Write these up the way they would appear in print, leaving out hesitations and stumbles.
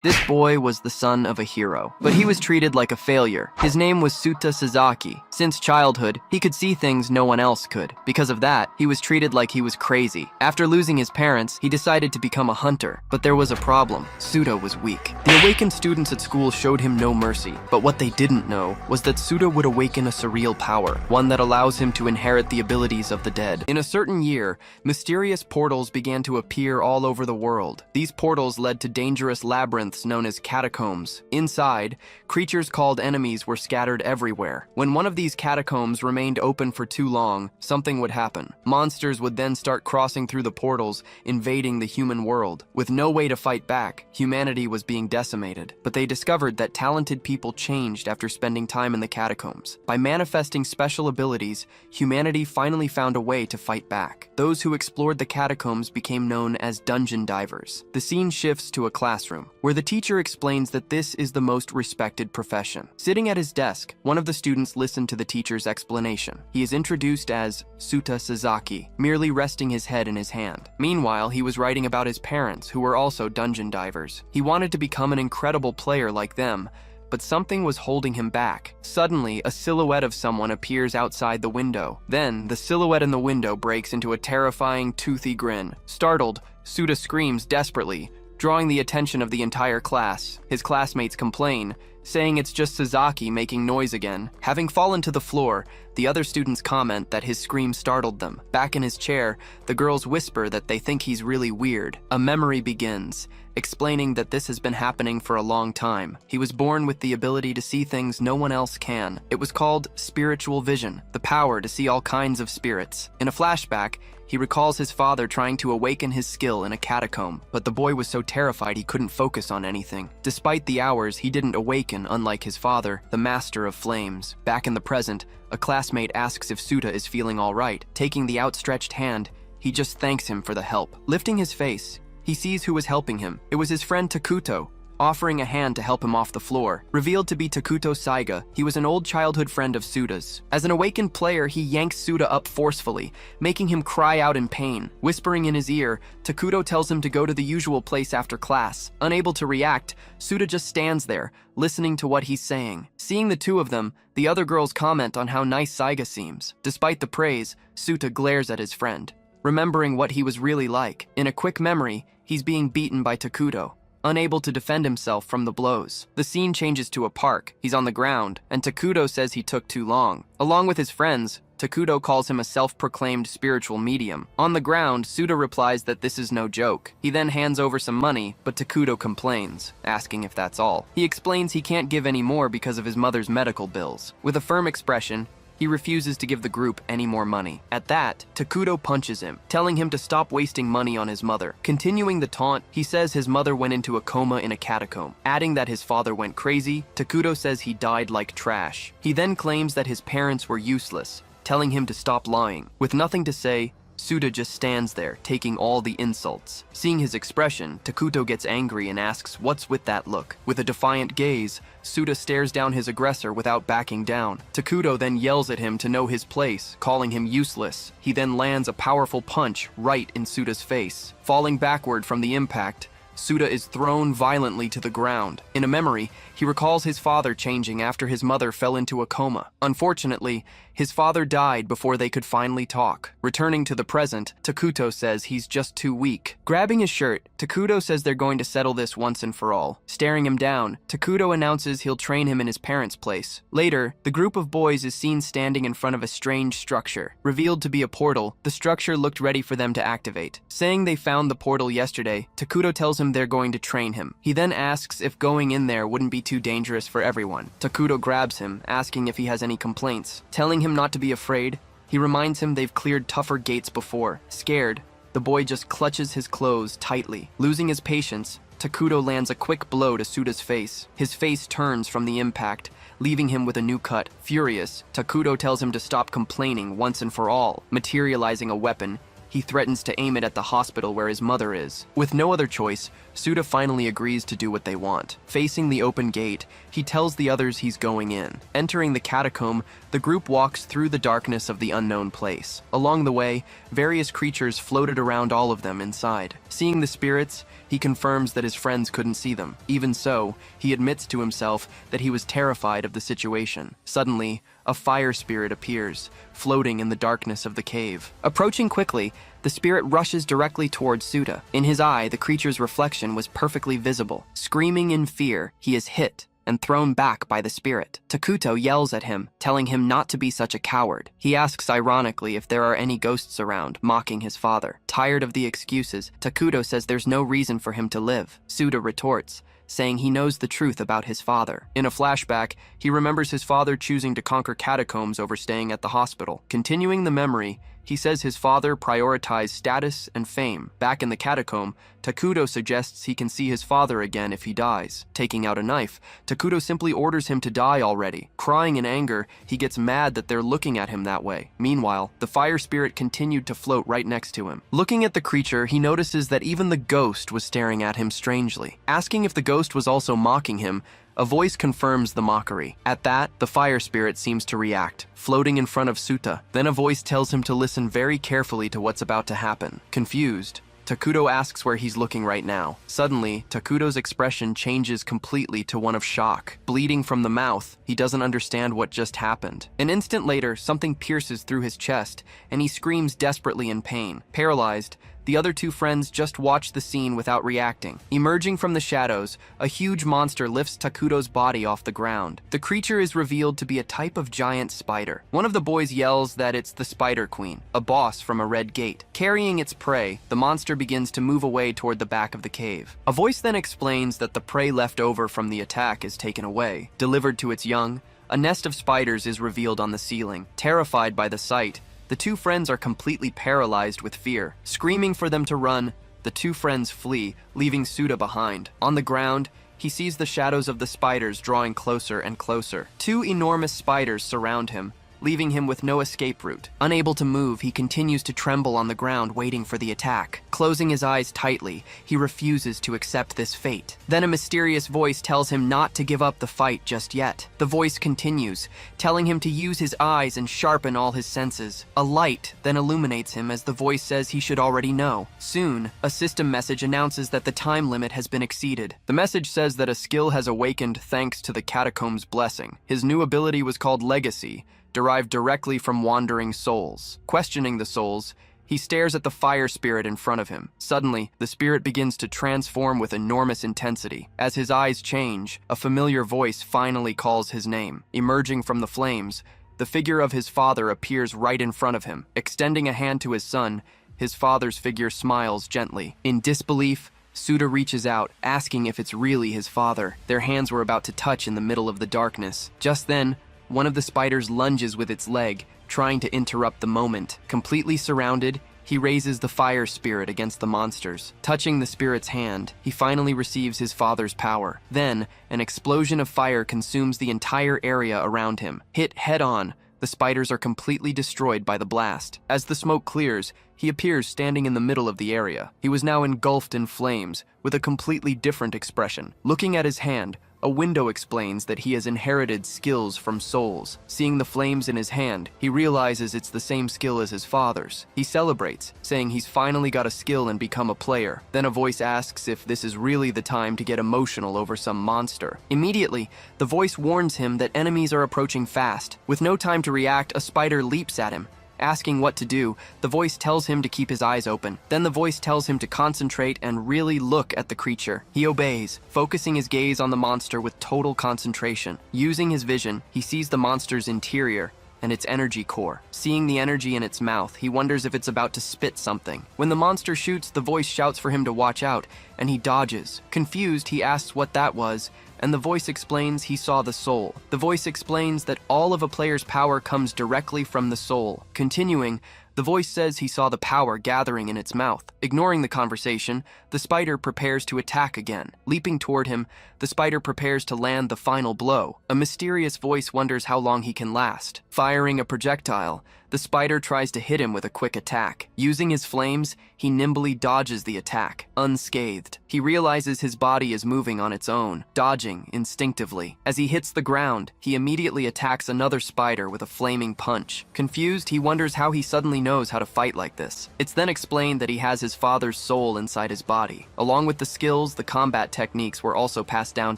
This boy was the son of a hero, but he was treated like a failure. His name was Suta Sasaki. Since childhood, he could see things no one else could. Because of that, he was treated like he was crazy. After losing his parents, he decided to become a hunter. But there was a problem. Suta was weak. The awakened students at school showed him no mercy, but what they didn't know was that Suta would awaken a surreal power, one that allows him to inherit the abilities of the dead. In a certain year, mysterious portals began to appear all over the world. These portals led to dangerous labyrinths known as catacombs. Inside, creatures called enemies were scattered everywhere. When one of these catacombs remained open for too long, something would happen. Monsters would then start crossing through the portals, invading the human world. With no way to fight back, humanity was being decimated. But they discovered that talented people changed after spending time in the catacombs. By manifesting special abilities, humanity finally found a way to fight back. Those who explored the catacombs became known as dungeon divers. The scene shifts to a classroom, where the teacher explains that this is the most respected profession. Sitting at his desk, one of the students listened to the teacher's explanation. He is introduced as Suta Sasaki, merely resting his head in his hand. Meanwhile, he was writing about his parents, who were also dungeon divers. He wanted to become an incredible player like them, but something was holding him back. Suddenly, a silhouette of someone appears outside the window. Then, the silhouette in the window breaks into a terrifying, toothy grin. Startled, Suta screams desperately, drawing the attention of the entire class. His classmates complain, saying it's just Sasaki making noise again. Having fallen to the floor, the other students comment that his scream startled them. Back in his chair, the girls whisper that they think he's really weird. A memory begins, explaining that this has been happening for a long time. He was born with the ability to see things no one else can. It was called spiritual vision, the power to see all kinds of spirits. In a flashback, he recalls his father trying to awaken his skill in a catacomb, but the boy was so terrified he couldn't focus on anything. Despite the hours, he didn't awaken, unlike his father, the master of flames. Back in the present, a classmate asks if Suta is feeling all right. Taking the outstretched hand, he just thanks him for the help. Lifting his face, he sees who was helping him. It was his friend Takuto, offering a hand to help him off the floor. Revealed to be Takuto Saiga, he was an old childhood friend of Suta's. As an awakened player, he yanks Suta up forcefully, making him cry out in pain. Whispering in his ear, Takuto tells him to go to the usual place after class. Unable to react, Suta just stands there, listening to what he's saying. Seeing the two of them, the other girls comment on how nice Saiga seems. Despite the praise, Suta glares at his friend, remembering what he was really like. In a quick memory, he's being beaten by Takuto, unable to defend himself from the blows. The scene changes to a park. He's on the ground, and Takuto says he took too long. Along with his friends, Takuto calls him a self-proclaimed spiritual medium. On the ground, Suta replies that this is no joke. He then hands over some money, but Takuto complains, asking if that's all. He explains he can't give any more because of his mother's medical bills. With a firm expression, he refuses to give the group any more money. At that, Takuto punches him, telling him to stop wasting money on his mother. Continuing the taunt, he says his mother went into a coma in a catacomb. Adding that his father went crazy, Takuto says he died like trash. He then claims that his parents were useless, telling him to stop lying. With nothing to say, Suta just stands there, taking all the insults. Seeing his expression, Takuto gets angry and asks what's with that look. With a defiant gaze, Suta stares down his aggressor without backing down. Takuto then yells at him to know his place, calling him useless. He then lands a powerful punch right in Suta's face. Falling backward from the impact, Suta is thrown violently to the ground. In a memory, he recalls his father changing after his mother fell into a coma. Unfortunately, his father died before they could finally talk. Returning to the present, Takuto says he's just too weak. Grabbing his shirt, Takuto says they're going to settle this once and for all. Staring him down, Takuto announces he'll train him in his parents' place. Later, the group of boys is seen standing in front of a strange structure. Revealed to be a portal, the structure looked ready for them to activate. Saying they found the portal yesterday, Takuto tells him they're going to train him. He then asks if going in there wouldn't be too dangerous for everyone. Takuto grabs him, asking if he has any complaints. Telling him not to be afraid, he reminds him they've cleared tougher gates before. Scared, the boy just clutches his clothes tightly. Losing his patience, Takuto lands a quick blow to Suta's face. His face turns from the impact, leaving him with a new cut. Furious, Takuto tells him to stop complaining once and for all. Materializing a weapon, he threatens to aim it at the hospital where his mother is. With no other choice, Suda finally agrees to do what they want. Facing the open gate, he tells the others he's going in. Entering the catacomb, the group walks through the darkness of the unknown place. Along the way, various creatures floated around all of them inside. Seeing the spirits, he confirms that his friends couldn't see them. Even so, he admits to himself that he was terrified of the situation. Suddenly, a fire spirit appears, floating in the darkness of the cave. Approaching quickly, the spirit rushes directly towards Suda. In his eye, the creature's reflection was perfectly visible. Screaming in fear, he is hit and thrown back by the spirit. Takuto yells at him, telling him not to be such a coward. He asks ironically if there are any ghosts around, mocking his father. Tired of the excuses, Takuto says there's no reason for him to live. Suda retorts, saying he knows the truth about his father. In a flashback, he remembers his father choosing to conquer catacombs over staying at the hospital. Continuing the memory, he says his father prioritized status and fame. Back in the catacomb, Takuto suggests he can see his father again if he dies. Taking out a knife, Takuto simply orders him to die already. Crying in anger, he gets mad that they're looking at him that way. Meanwhile, the fire spirit continued to float right next to him. Looking at the creature, he notices that even the ghost was staring at him strangely. Asking if the ghost was also mocking him, a voice confirms the mockery. At that, the fire spirit seems to react, floating in front of Suta. Then a voice tells him to listen very carefully to what's about to happen. Confused, Takuto asks where he's looking right now. Suddenly, Takuto's expression changes completely to one of shock. Bleeding from the mouth, he doesn't understand what just happened. An instant later, something pierces through his chest, and he screams desperately in pain. Paralyzed, the other two friends just watch the scene without reacting. Emerging from the shadows, a huge monster lifts Takuto's body off the ground. The creature is revealed to be a type of giant spider. One of the boys yells that it's the Spider Queen, a boss from a red gate. Carrying its prey, the monster begins to move away toward the back of the cave. A voice then explains that the prey left over from the attack is taken away. Delivered to its young, a nest of spiders is revealed on the ceiling. Terrified by the sight, the two friends are completely paralyzed with fear. Screaming for them to run, the two friends flee, leaving Suda behind. On the ground, he sees the shadows of the spiders drawing closer and closer. Two enormous spiders surround him, leaving him with no escape route. Unable to move, he continues to tremble on the ground, waiting for the attack. Closing his eyes tightly, he refuses to accept this fate. Then a mysterious voice tells him not to give up the fight just yet. The voice continues, telling him to use his eyes and sharpen all his senses. A light then illuminates him as the voice says he should already know. Soon, a system message announces that the time limit has been exceeded. The message says that a skill has awakened thanks to the Catacomb's blessing. His new ability was called Legacy, derived directly from wandering souls. Questioning the souls, he stares at the fire spirit in front of him. Suddenly, the spirit begins to transform with enormous intensity. As his eyes change, a familiar voice finally calls his name. Emerging from the flames, the figure of his father appears right in front of him. Extending a hand to his son, his father's figure smiles gently. In disbelief, Suda reaches out, asking if it's really his father. Their hands were about to touch in the middle of the darkness. Just then, one of the spiders lunges with its leg, trying to interrupt the moment. Completely surrounded, he raises the fire spirit against the monsters. Touching the spirit's hand, he finally receives his father's power. Then, an explosion of fire consumes the entire area around him. Hit head-on, the spiders are completely destroyed by the blast. As the smoke clears, he appears standing in the middle of the area. He was now engulfed in flames, with a completely different expression. Looking at his hand, a window explains that he has inherited skills from souls. Seeing the flames in his hand, he realizes it's the same skill as his father's. He celebrates, saying he's finally got a skill and become a player. Then a voice asks if this is really the time to get emotional over some monster. Immediately, the voice warns him that enemies are approaching fast. With no time to react, a spider leaps at him. Asking what to do, the voice tells him to keep his eyes open. Then the voice tells him to concentrate and really look at the creature. He obeys, focusing his gaze on the monster with total concentration. Using his vision, he sees the monster's interior and its energy core. Seeing the energy in its mouth, he wonders if it's about to spit something. When the monster shoots, the voice shouts for him to watch out, and he dodges. Confused, he asks what that was, and the voice explains he saw the soul. The voice explains that all of a player's power comes directly from the soul. Continuing, the voice says he saw the power gathering in its mouth. Ignoring the conversation, the spider prepares to attack again. Leaping toward him, the spider prepares to land the final blow. A mysterious voice wonders how long he can last. Firing a projectile, The spider tries to hit him with a quick attack. Using his flames, he nimbly dodges the attack, unscathed. He realizes his body is moving on its own, dodging instinctively. As he hits the ground, he immediately attacks another spider with a flaming punch. Confused, he wonders how he suddenly knows how to fight like this. It's then explained that he has his father's soul inside his body. Along with the skills, the combat techniques were also passed down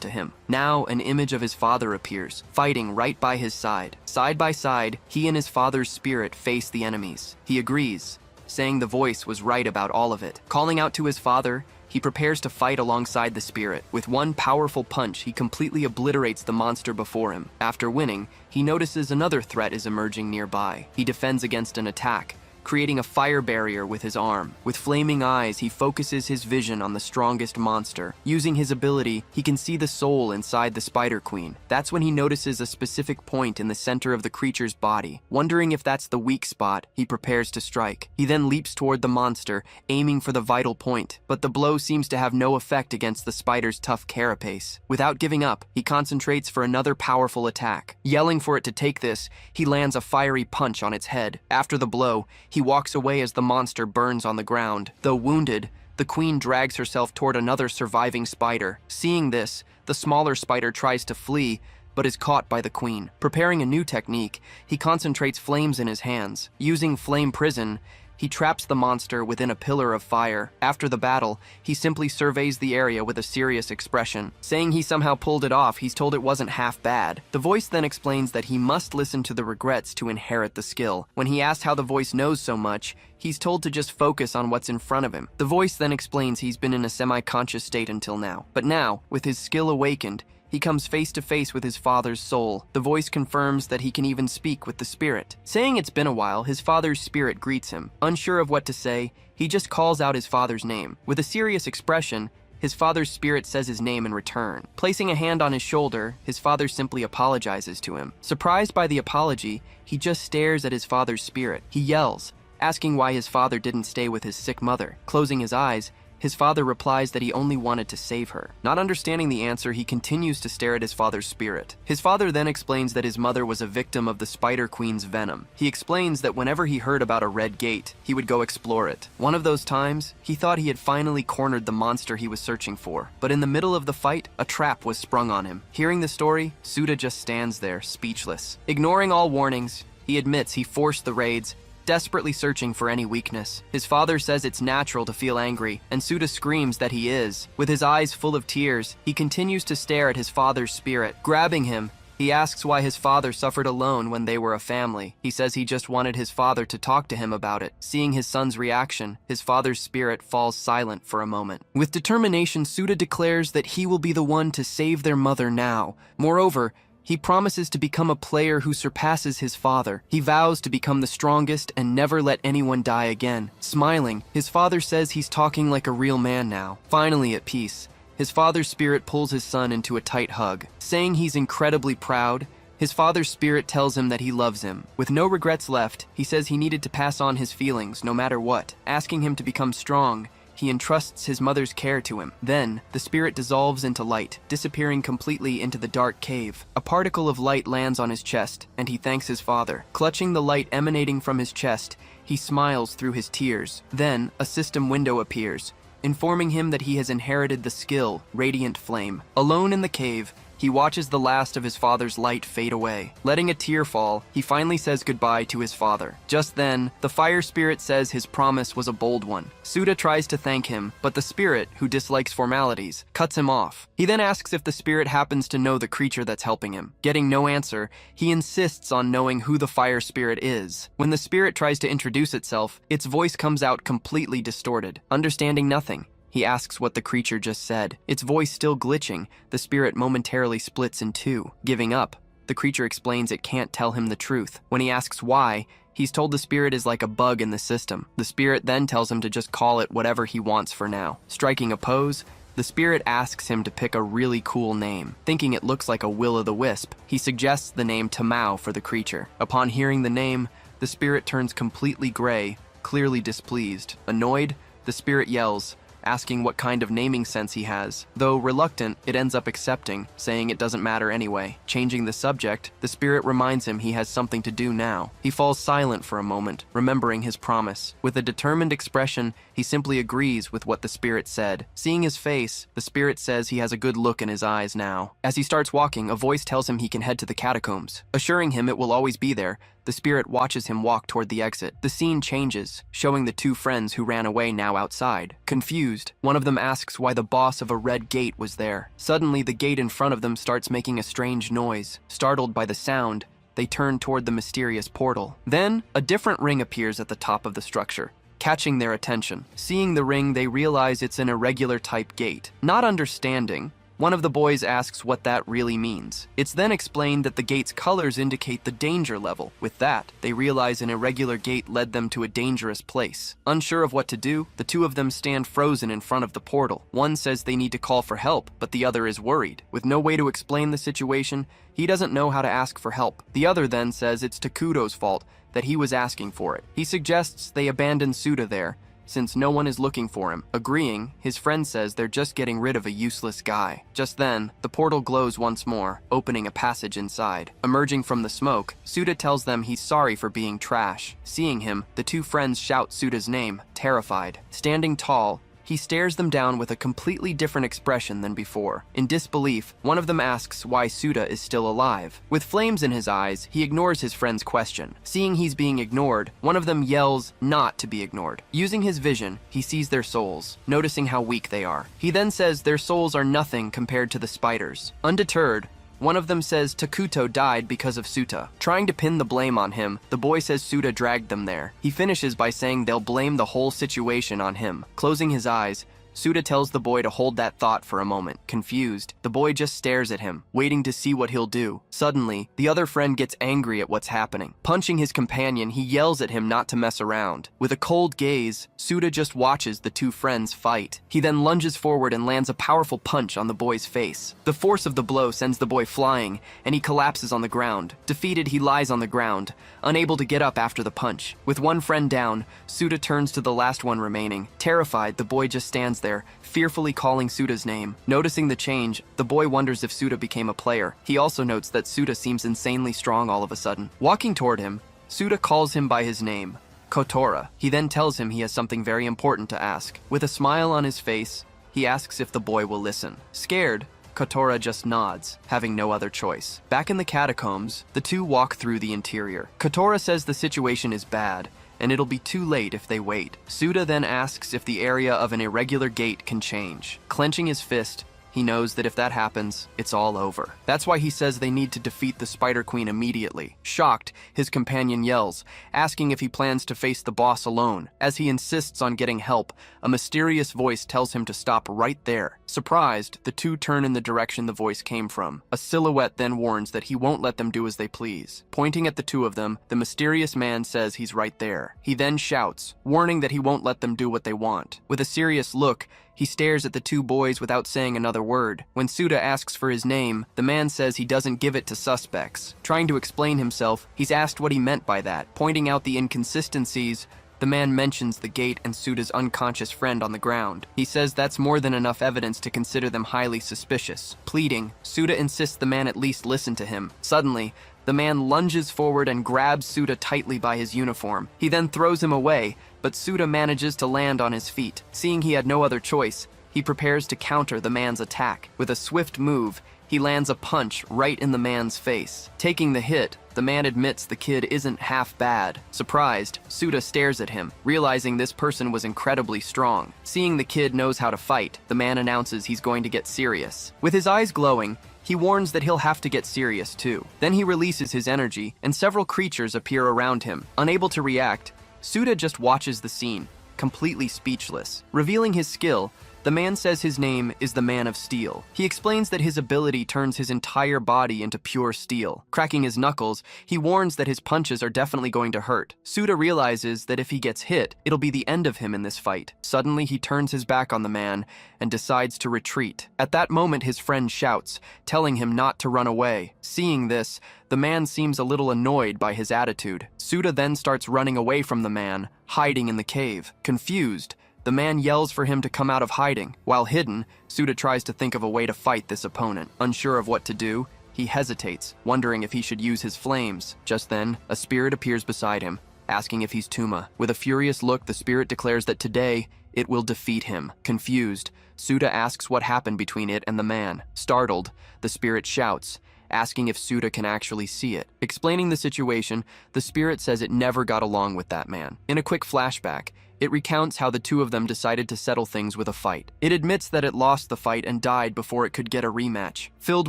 to him. Now, an image of his father appears, fighting right by his side. Side by side, he and his father's spirit face the enemies. He agrees, saying the voice was right about all of it. Calling out to his father, he prepares to fight alongside the spirit. With one powerful punch, he completely obliterates the monster before him. After winning, he notices another threat is emerging nearby. He defends against an attack, creating a fire barrier with his arm. With flaming eyes, he focuses his vision on the strongest monster. Using his ability, he can see the soul inside the Spider Queen. That's when he notices a specific point in the center of the creature's body. Wondering if that's the weak spot, he prepares to strike. He then leaps toward the monster, aiming for the vital point, but the blow seems to have no effect against the spider's tough carapace. Without giving up, he concentrates for another powerful attack. Yelling for it to take this, he lands a fiery punch on its head. After the blow, he walks away as the monster burns on the ground. Though wounded, the queen drags herself toward another surviving spider. Seeing this, the smaller spider tries to flee, but is caught by the queen. Preparing a new technique, he concentrates flames in his hands. Using flame prison, he traps the monster within a pillar of fire. After the battle, he simply surveys the area with a serious expression. Saying he somehow pulled it off, he's told it wasn't half bad. The voice then explains that he must listen to the regrets to inherit the skill. When he asks how the voice knows so much, he's told to just focus on what's in front of him. The voice then explains he's been in a semi-conscious state until now. But now, with his skill awakened, he comes face to face with his father's soul. The voice confirms that he can even speak with the spirit. Saying it's been a while, his father's spirit greets him. Unsure of what to say, he just calls out his father's name. With a serious expression, his father's spirit says his name in return. Placing a hand on his shoulder, his father simply apologizes to him. Surprised by the apology, he just stares at his father's spirit. He yells, asking why his father didn't stay with his sick mother. Closing his eyes, his father replies that he only wanted to save her. Not understanding the answer, he continues to stare at his father's spirit. His father then explains that his mother was a victim of the Spider Queen's venom. He explains that whenever he heard about a red gate, he would go explore it. One of those times, he thought he had finally cornered the monster he was searching for. But in the middle of the fight, a trap was sprung on him. Hearing the story, Suda just stands there, speechless. Ignoring all warnings, he admits he forced the raids, desperately searching for any weakness. His father says it's natural to feel angry, and Suda screams that he is. With his eyes full of tears, he continues to stare at his father's spirit. Grabbing him, he asks why his father suffered alone when they were a family. He says he just wanted his father to talk to him about it. Seeing his son's reaction, his father's spirit falls silent for a moment. With determination, Suda declares that he will be the one to save their mother now. Moreover, he promises to become a player who surpasses his father. He vows to become the strongest and never let anyone die again. Smiling, his father says he's talking like a real man now. Finally at peace, his father's spirit pulls his son into a tight hug. Saying he's incredibly proud, his father's spirit tells him that he loves him. With no regrets left, he says he needed to pass on his feelings no matter what. Asking him to become strong, he entrusts his mother's care to him. Then, the spirit dissolves into light, disappearing completely into the dark cave. A particle of light lands on his chest, and he thanks his father. Clutching the light emanating from his chest, he smiles through his tears. Then, a system window appears, informing him that he has inherited the skill, Radiant Flame. Alone in the cave, he watches the last of his father's light fade away. Letting a tear fall, he finally says goodbye to his father. Just then, the fire spirit says his promise was a bold one. Suda tries to thank him, but the spirit, who dislikes formalities, cuts him off. He then asks if the spirit happens to know the creature that's helping him. Getting no answer, he insists on knowing who the fire spirit is. When the spirit tries to introduce itself, its voice comes out completely distorted. Understanding nothing, he asks what the creature just said. Its voice still glitching, the spirit momentarily splits in two. Giving up, the creature explains it can't tell him the truth. When he asks why, he's told the spirit is like a bug in the system. The spirit then tells him to just call it whatever he wants for now. Striking a pose, the spirit asks him to pick a really cool name. Thinking it looks like a will-o'-the-wisp, he suggests the name Tamao for the creature. Upon hearing the name, the spirit turns completely gray, clearly displeased. Annoyed, the spirit yells, asking what kind of naming sense he has. Though reluctant, it ends up accepting, saying it doesn't matter anyway. Changing the subject, the spirit reminds him he has something to do now. He falls silent for a moment, remembering his promise. With a determined expression, he simply agrees with what the spirit said. Seeing his face, the spirit says he has a good look in his eyes now. As he starts walking, a voice tells him he can head to the catacombs. Assuring him it will always be there, the spirit watches him walk toward the exit. The scene changes, showing the two friends who ran away now outside. Confused, one of them asks why the boss of a red gate was there. Suddenly, the gate in front of them starts making a strange noise. Startled by the sound, they turn toward the mysterious portal. Then, a different ring appears at the top of the structure, catching their attention. Seeing the ring, they realize it's an irregular type gate. Not understanding, one of the boys asks what that really means. It's then explained that the gate's colors indicate the danger level. With that, they realize an irregular gate led them to a dangerous place. Unsure of what to do, the two of them stand frozen in front of the portal. One says they need to call for help, but the other is worried. With no way to explain the situation, he doesn't know how to ask for help. The other then says it's Takuto's fault, that he was asking for it. He suggests they abandon Suda there, since no one is looking for him. Agreeing, his friend says they're just getting rid of a useless guy. Just then, the portal glows once more, opening a passage inside. Emerging from the smoke, Suda tells them he's sorry for being trash. Seeing him, the two friends shout Suda's name, terrified. Standing tall, he stares them down with a completely different expression than before. In disbelief, one of them asks why Suda is still alive. With flames in his eyes, he ignores his friend's question. Seeing he's being ignored, one of them yells not to be ignored. Using his vision, he sees their souls, noticing how weak they are. He then says their souls are nothing compared to the spiders. Undeterred, one of them says Takuto died because of Suta. Trying to pin the blame on him, the boy says Suta dragged them there. He finishes by saying they'll blame the whole situation on him. Closing his eyes, Suda tells the boy to hold that thought for a moment. Confused, the boy just stares at him, waiting to see what he'll do. Suddenly, the other friend gets angry at what's happening. Punching his companion, he yells at him not to mess around. With a cold gaze, Suda just watches the two friends fight. He then lunges forward and lands a powerful punch on the boy's face. The force of the blow sends the boy flying, and he collapses on the ground. Defeated, he lies on the ground, unable to get up after the punch. With one friend down, Suda turns to the last one remaining. Terrified, the boy just stands there, fearfully calling Suda's name. Noticing the change, the boy wonders if Suda became a player. He also notes that Suda seems insanely strong all of a sudden. Walking toward him, Suda calls him by his name, Kotora. He then tells him he has something very important to ask. With a smile on his face, he asks if the boy will listen. Scared, Kotora just nods, having no other choice. Back in the catacombs, the two walk through the interior. Kotora says the situation is bad, and it'll be too late if they wait. Suda then asks if the area of an irregular gate can change. Clenching his fist, he knows that if that happens, it's all over. That's why he says they need to defeat the Spider Queen immediately. Shocked, his companion yells, asking if he plans to face the boss alone. As he insists on getting help, a mysterious voice tells him to stop right there. Surprised, the two turn in the direction the voice came from. A silhouette then warns that he won't let them do as they please. Pointing at the two of them, the mysterious man says he's right there. He then shouts, warning that he won't let them do what they want. With a serious look, he stares at the two boys without saying another word. When Suda asks for his name, the man says he doesn't give it to suspects. Trying to explain himself, he's asked what he meant by that. Pointing out the inconsistencies, the man mentions the gate and Suda's unconscious friend on the ground. He says that's more than enough evidence to consider them highly suspicious. Pleading, Suda insists the man at least listen to him. Suddenly, the man lunges forward and grabs Suda tightly by his uniform. He then throws him away, but Suda manages to land on his feet. Seeing he had no other choice, he prepares to counter the man's attack. With a swift move, he lands a punch right in the man's face. Taking the hit, the man admits the kid isn't half bad. Surprised, Suda stares at him, realizing this person was incredibly strong. Seeing the kid knows how to fight, the man announces he's going to get serious. With his eyes glowing, he warns that he'll have to get serious too. Then he releases his energy, and several creatures appear around him. Unable to react, Suda just watches the scene, completely speechless. Revealing his skill, the man says his name is the Man of Steel. He explains that his ability turns his entire body into pure steel. Cracking his knuckles, he warns that his punches are definitely going to hurt. Suda realizes that if he gets hit, it'll be the end of him in this fight. Suddenly, he turns his back on the man and decides to retreat. At that moment, his friend shouts, telling him not to run away. Seeing this, the man seems a little annoyed by his attitude. Suda then starts running away from the man, hiding in the cave. Confused, The man yells for him to come out of hiding. While hidden, Suda tries to think of a way to fight this opponent. Unsure of what to do, he hesitates, wondering if he should use his flames. Just then, a spirit appears beside him, asking if he's Tuma. With a furious look, the spirit declares that today, it will defeat him. Confused, Suda asks what happened between it and the man. Startled, the spirit shouts, asking if Suda can actually see it. Explaining the situation, the spirit says it never got along with that man. In a quick flashback, it recounts how the two of them decided to settle things with a fight. It admits that it lost the fight and died before it could get a rematch. Filled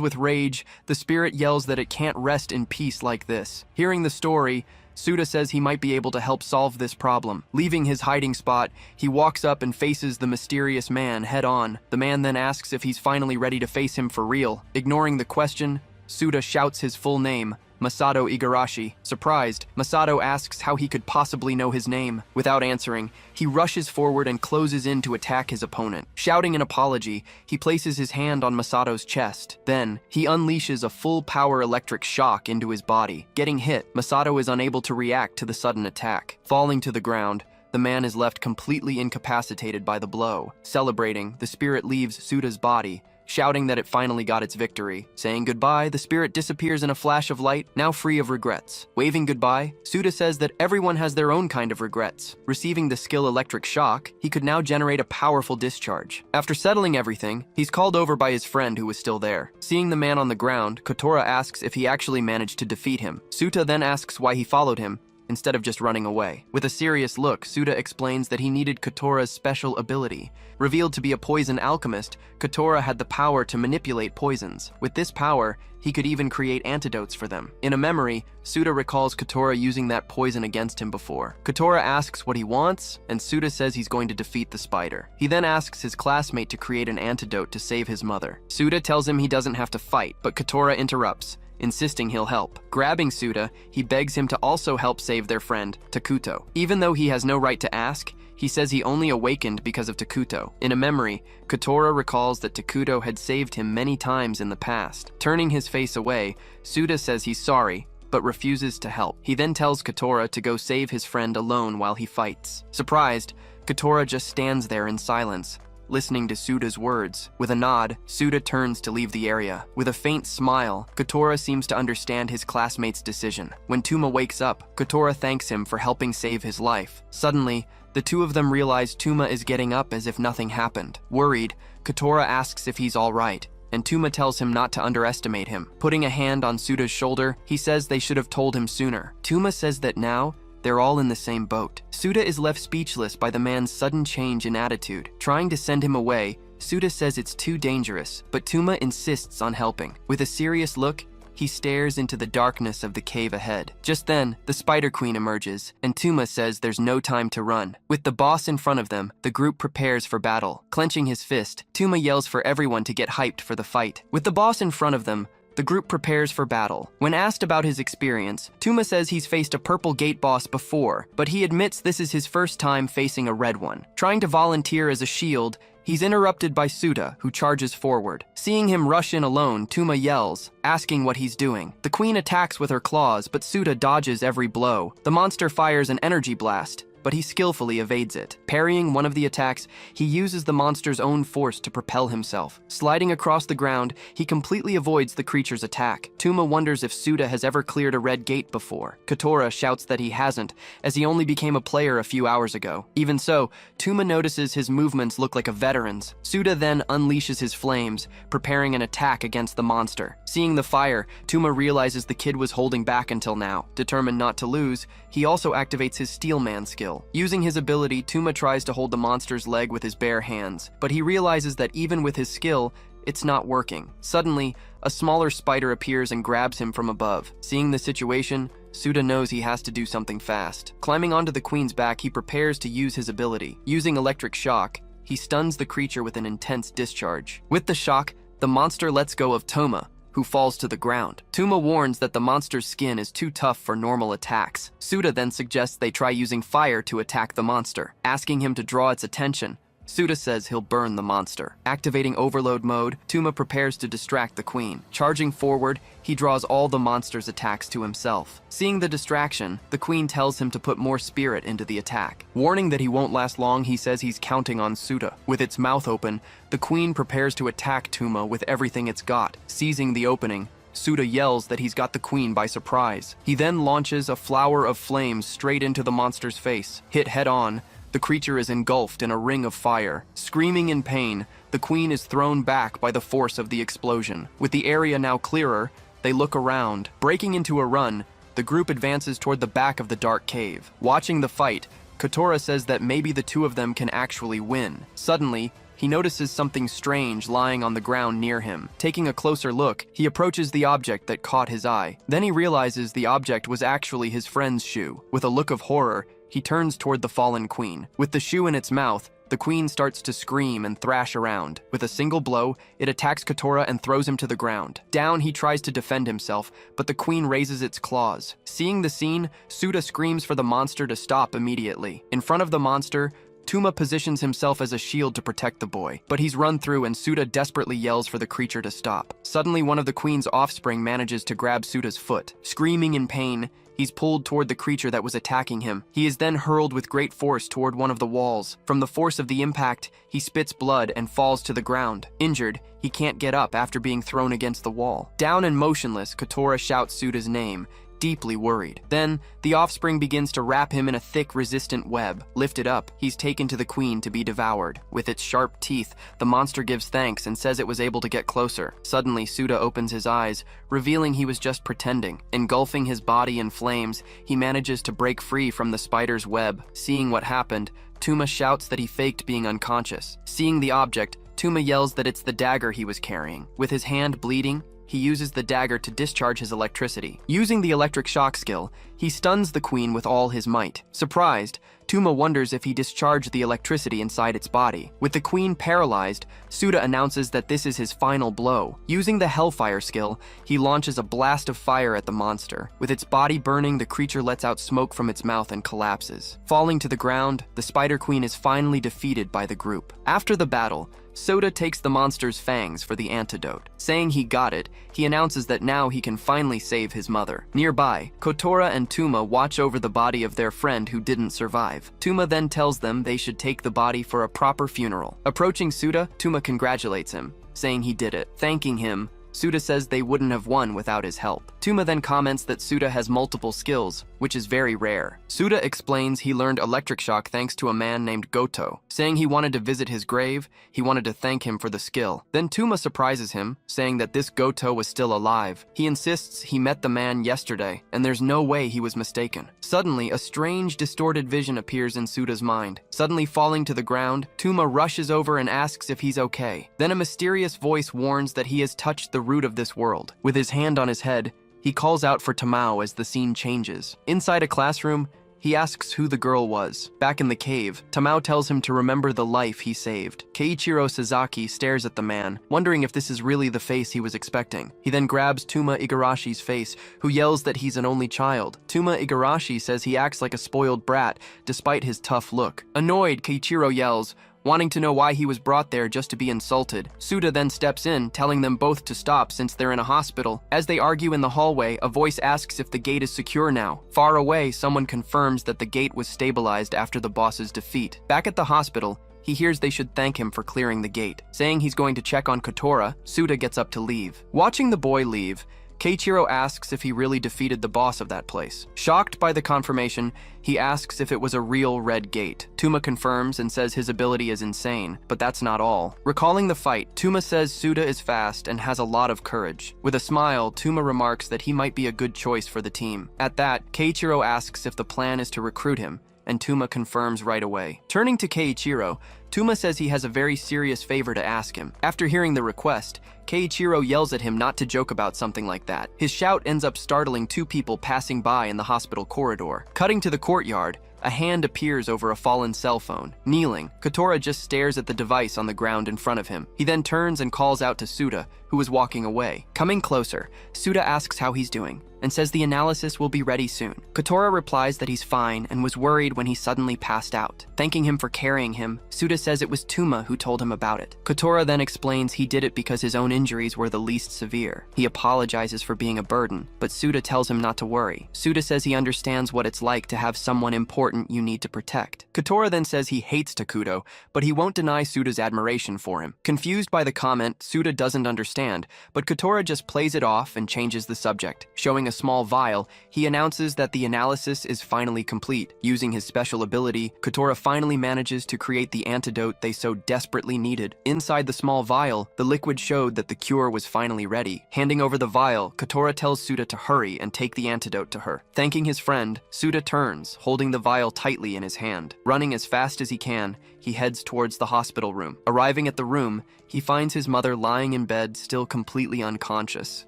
with rage, the spirit yells that it can't rest in peace like this. Hearing the story, Suda says he might be able to help solve this problem. Leaving his hiding spot, he walks up and faces the mysterious man head-on. The man then asks if he's finally ready to face him for real. Ignoring the question, Suda shouts his full name, Masato Igarashi. Surprised, Masato asks how he could possibly know his name. Without answering, he rushes forward and closes in to attack his opponent. Shouting an apology, he places his hand on Masato's chest. Then, he unleashes a full-power electric shock into his body. Getting hit, Masato is unable to react to the sudden attack. Falling to the ground, the man is left completely incapacitated by the blow. Celebrating, the spirit leaves Suda's body, shouting that it finally got its victory. Saying goodbye, the spirit disappears in a flash of light, now free of regrets. Waving goodbye, Suda says that everyone has their own kind of regrets. Receiving the skill Electric Shock, he could now generate a powerful discharge. After settling everything, he's called over by his friend who was still there. Seeing the man on the ground, Kotora asks if he actually managed to defeat him. Suta then asks why he followed him, instead of just running away. With a serious look, Suda explains that he needed Kotora's special ability. Revealed to be a poison alchemist, Kotora had the power to manipulate poisons. With this power, he could even create antidotes for them. In a memory, Suda recalls Kotora using that poison against him before. Kotora asks what he wants, and Suda says he's going to defeat the spider. He then asks his classmate to create an antidote to save his mother. Suda tells him he doesn't have to fight, but Kotora interrupts, insisting he'll help. Grabbing Suda, he begs him to also help save their friend, Takuto. Even though he has no right to ask, he says he only awakened because of Takuto. In a memory, Kotora recalls that Takuto had saved him many times in the past. Turning his face away, Suda says he's sorry, but refuses to help. He then tells Kotora to go save his friend alone while he fights. Surprised, Kotora just stands there in silence, listening to Suda's words. With a nod, Suda turns to leave the area. With a faint smile, Kotora seems to understand his classmate's decision. When Tuma wakes up, Kotora thanks him for helping save his life. Suddenly, the two of them realize Tuma is getting up as if nothing happened. Worried, Kotora asks if he's all right, and Tuma tells him not to underestimate him. Putting a hand on Suda's shoulder, he says they should have told him sooner. Tuma says that now, they're all in the same boat. Suda is left speechless by the man's sudden change in attitude. Trying to send him away, Suda says it's too dangerous, but Tuma insists on helping. With a serious look, he stares into the darkness of the cave ahead. Just then, the Spider Queen emerges, and Tuma says there's no time to run. With the boss in front of them, the group prepares for battle. Clenching his fist, Tuma yells for everyone to get hyped for the fight. With the boss in front of them, the group prepares for battle. When asked about his experience, Tuma says he's faced a purple gate boss before, but he admits this is his first time facing a red one. Trying to volunteer as a shield, he's interrupted by Suda, who charges forward. Seeing him rush in alone, Tuma yells, asking what he's doing. The queen attacks with her claws, but Suda dodges every blow. The monster fires an energy blast, but he skillfully evades it. Parrying one of the attacks, he uses the monster's own force to propel himself. Sliding across the ground, he completely avoids the creature's attack. Tuma wonders if Suda has ever cleared a red gate before. Kotora shouts that he hasn't, as he only became a player a few hours ago. Even so, Tuma notices his movements look like a veteran's. Suda then unleashes his flames, preparing an attack against the monster. Seeing the fire, Tuma realizes the kid was holding back until now. Determined not to lose, he also activates his Steelman skill. Using his ability, Tuma tries to hold the monster's leg with his bare hands, but he realizes that even with his skill, it's not working. Suddenly, a smaller spider appears and grabs him from above. Seeing the situation, Suda knows he has to do something fast. Climbing onto the queen's back, he prepares to use his ability. Using Electric Shock, he stuns the creature with an intense discharge. With the shock, the monster lets go of Toma, who falls to the ground. Tuma warns that the monster's skin is too tough for normal attacks. Suda then suggests they try using fire to attack the monster. Asking him to draw its attention, Suda says he'll burn the monster. Activating overload mode, Tuma prepares to distract the queen. Charging forward, he draws all the monster's attacks to himself. Seeing the distraction, the queen tells him to put more spirit into the attack. Warning that he won't last long, he says he's counting on Suda. With its mouth open, the queen prepares to attack Tuma with everything it's got. Seizing the opening, Suda yells that he's got the queen by surprise. He then launches a flower of flames straight into the monster's face. Hit head on, the creature is engulfed in a ring of fire. Screaming in pain, the queen is thrown back by the force of the explosion. With the area now clearer, they look around. Breaking into a run, the group advances toward the back of the dark cave. Watching the fight, Kotora says that maybe the two of them can actually win. Suddenly, he notices something strange lying on the ground near him. Taking a closer look, he approaches the object that caught his eye. Then he realizes the object was actually his friend's shoe. With a look of horror, he turns toward the fallen queen. With the shoe in its mouth, the queen starts to scream and thrash around. With a single blow, it attacks Kotora and throws him to the ground. Down, he tries to defend himself, but the queen raises its claws. Seeing the scene, Suda screams for the monster to stop immediately. In front of the monster, Tuma positions himself as a shield to protect the boy, but he's run through and Suda desperately yells for the creature to stop. Suddenly, one of the queen's offspring manages to grab Suda's foot. Screaming in pain, he's pulled toward the creature that was attacking him. He is then hurled with great force toward one of the walls. From the force of the impact, he spits blood and falls to the ground. Injured, he can't get up after being thrown against the wall. Down and motionless, Kotora shouts Suda's name, deeply worried. Then, the offspring begins to wrap him in a thick, resistant web. Lifted up, he's taken to the queen to be devoured. With its sharp teeth, the monster gives thanks and says it was able to get closer. Suddenly, Suda opens his eyes, revealing he was just pretending. Engulfing his body in flames, he manages to break free from the spider's web. Seeing what happened, Tuma shouts that he faked being unconscious. Seeing the object, Tuma yells that it's the dagger he was carrying. With his hand bleeding, he uses the dagger to discharge his electricity. Using the electric shock skill, he stuns the queen with all his might. Surprised, Tuma wonders if he discharged the electricity inside its body. With the queen paralyzed, Suda announces that this is his final blow. Using the Hellfire skill, he launches a blast of fire at the monster. With its body burning, the creature lets out smoke from its mouth and collapses. Falling to the ground, the Spider Queen is finally defeated by the group. After the battle, Soda takes the monster's fangs for the antidote. Saying he got it, he announces that now he can finally save his mother. Nearby, Kotora and Tuma watch over the body of their friend who didn't survive. Tuma then tells them they should take the body for a proper funeral. Approaching Suda, Tuma congratulates him, saying he did it. Thanking him, Suda says they wouldn't have won without his help. Tuma then comments that Suda has multiple skills, which is very rare. Suda explains he learned electric shock thanks to a man named Goto. Saying he wanted to visit his grave, he wanted to thank him for the skill. Then Tuma surprises him, saying that this Goto was still alive. He insists he met the man yesterday, and there's no way he was mistaken. Suddenly, a strange, distorted vision appears in Suda's mind. Suddenly falling to the ground, Tuma rushes over and asks if he's okay. Then a mysterious voice warns that he has touched the root of this world. With his hand on his head, he calls out for Tamao as the scene changes. Inside a classroom, he asks who the girl was. Back in the cave, Tamao tells him to remember the life he saved. Keiichiro Sasaki stares at the man, wondering if this is really the face he was expecting. He then grabs Tuma Igarashi's face, who yells that he's an only child. Tuma Igarashi says he acts like a spoiled brat, despite his tough look. Annoyed, Keiichiro yells, wanting to know why he was brought there just to be insulted. Suda then steps in, telling them both to stop since they're in a hospital. As they argue in the hallway, a voice asks if the gate is secure now. Far away, someone confirms that the gate was stabilized after the boss's defeat. Back at the hospital, he hears they should thank him for clearing the gate. Saying he's going to check on Kotora, Suda gets up to leave. Watching the boy leave, Keiichiro asks if he really defeated the boss of that place. Shocked by the confirmation, he asks if it was a real red gate. Tuma confirms and says his ability is insane, but that's not all. Recalling the fight, Tuma says Suda is fast and has a lot of courage. With a smile, Tuma remarks that he might be a good choice for the team. At that, Keiichiro asks if the plan is to recruit him, and Tuma confirms right away. Turning to Keiichiro, Tuma says he has a very serious favor to ask him. After hearing the request, Keiichiro yells at him not to joke about something like that. His shout ends up startling two people passing by in the hospital corridor. Cutting to the courtyard, a hand appears over a fallen cell phone. Kneeling, Kotora just stares at the device on the ground in front of him. He then turns and calls out to Suda, who was walking away. Coming closer, Suda asks how he's doing and says the analysis will be ready soon. Kotora replies that he's fine and was worried when he suddenly passed out. Thanking him for carrying him, Suda says it was Tuma who told him about it. Kotora then explains he did it because his own injuries were the least severe. He apologizes for being a burden, but Suda tells him not to worry. Suda says he understands what it's like to have someone important you need to protect. Kotora then says he hates Takuto, but he won't deny Suda's admiration for him. Confused by the comment, Suda doesn't understand, but Kotora just plays it off and changes the subject. Showing a small vial, he announces that the analysis is finally complete. Using his special ability, Kotora finally manages to create the antidote they so desperately needed. Inside the small vial, the liquid showed that the cure was finally ready. Handing over the vial, Kotora tells Suda to hurry and take the antidote to her. Thanking his friend, Suda turns, holding the vial tightly in his hand. Running as fast as he can, he heads towards the hospital room. Arriving at the room, he finds his mother lying in bed, still completely unconscious.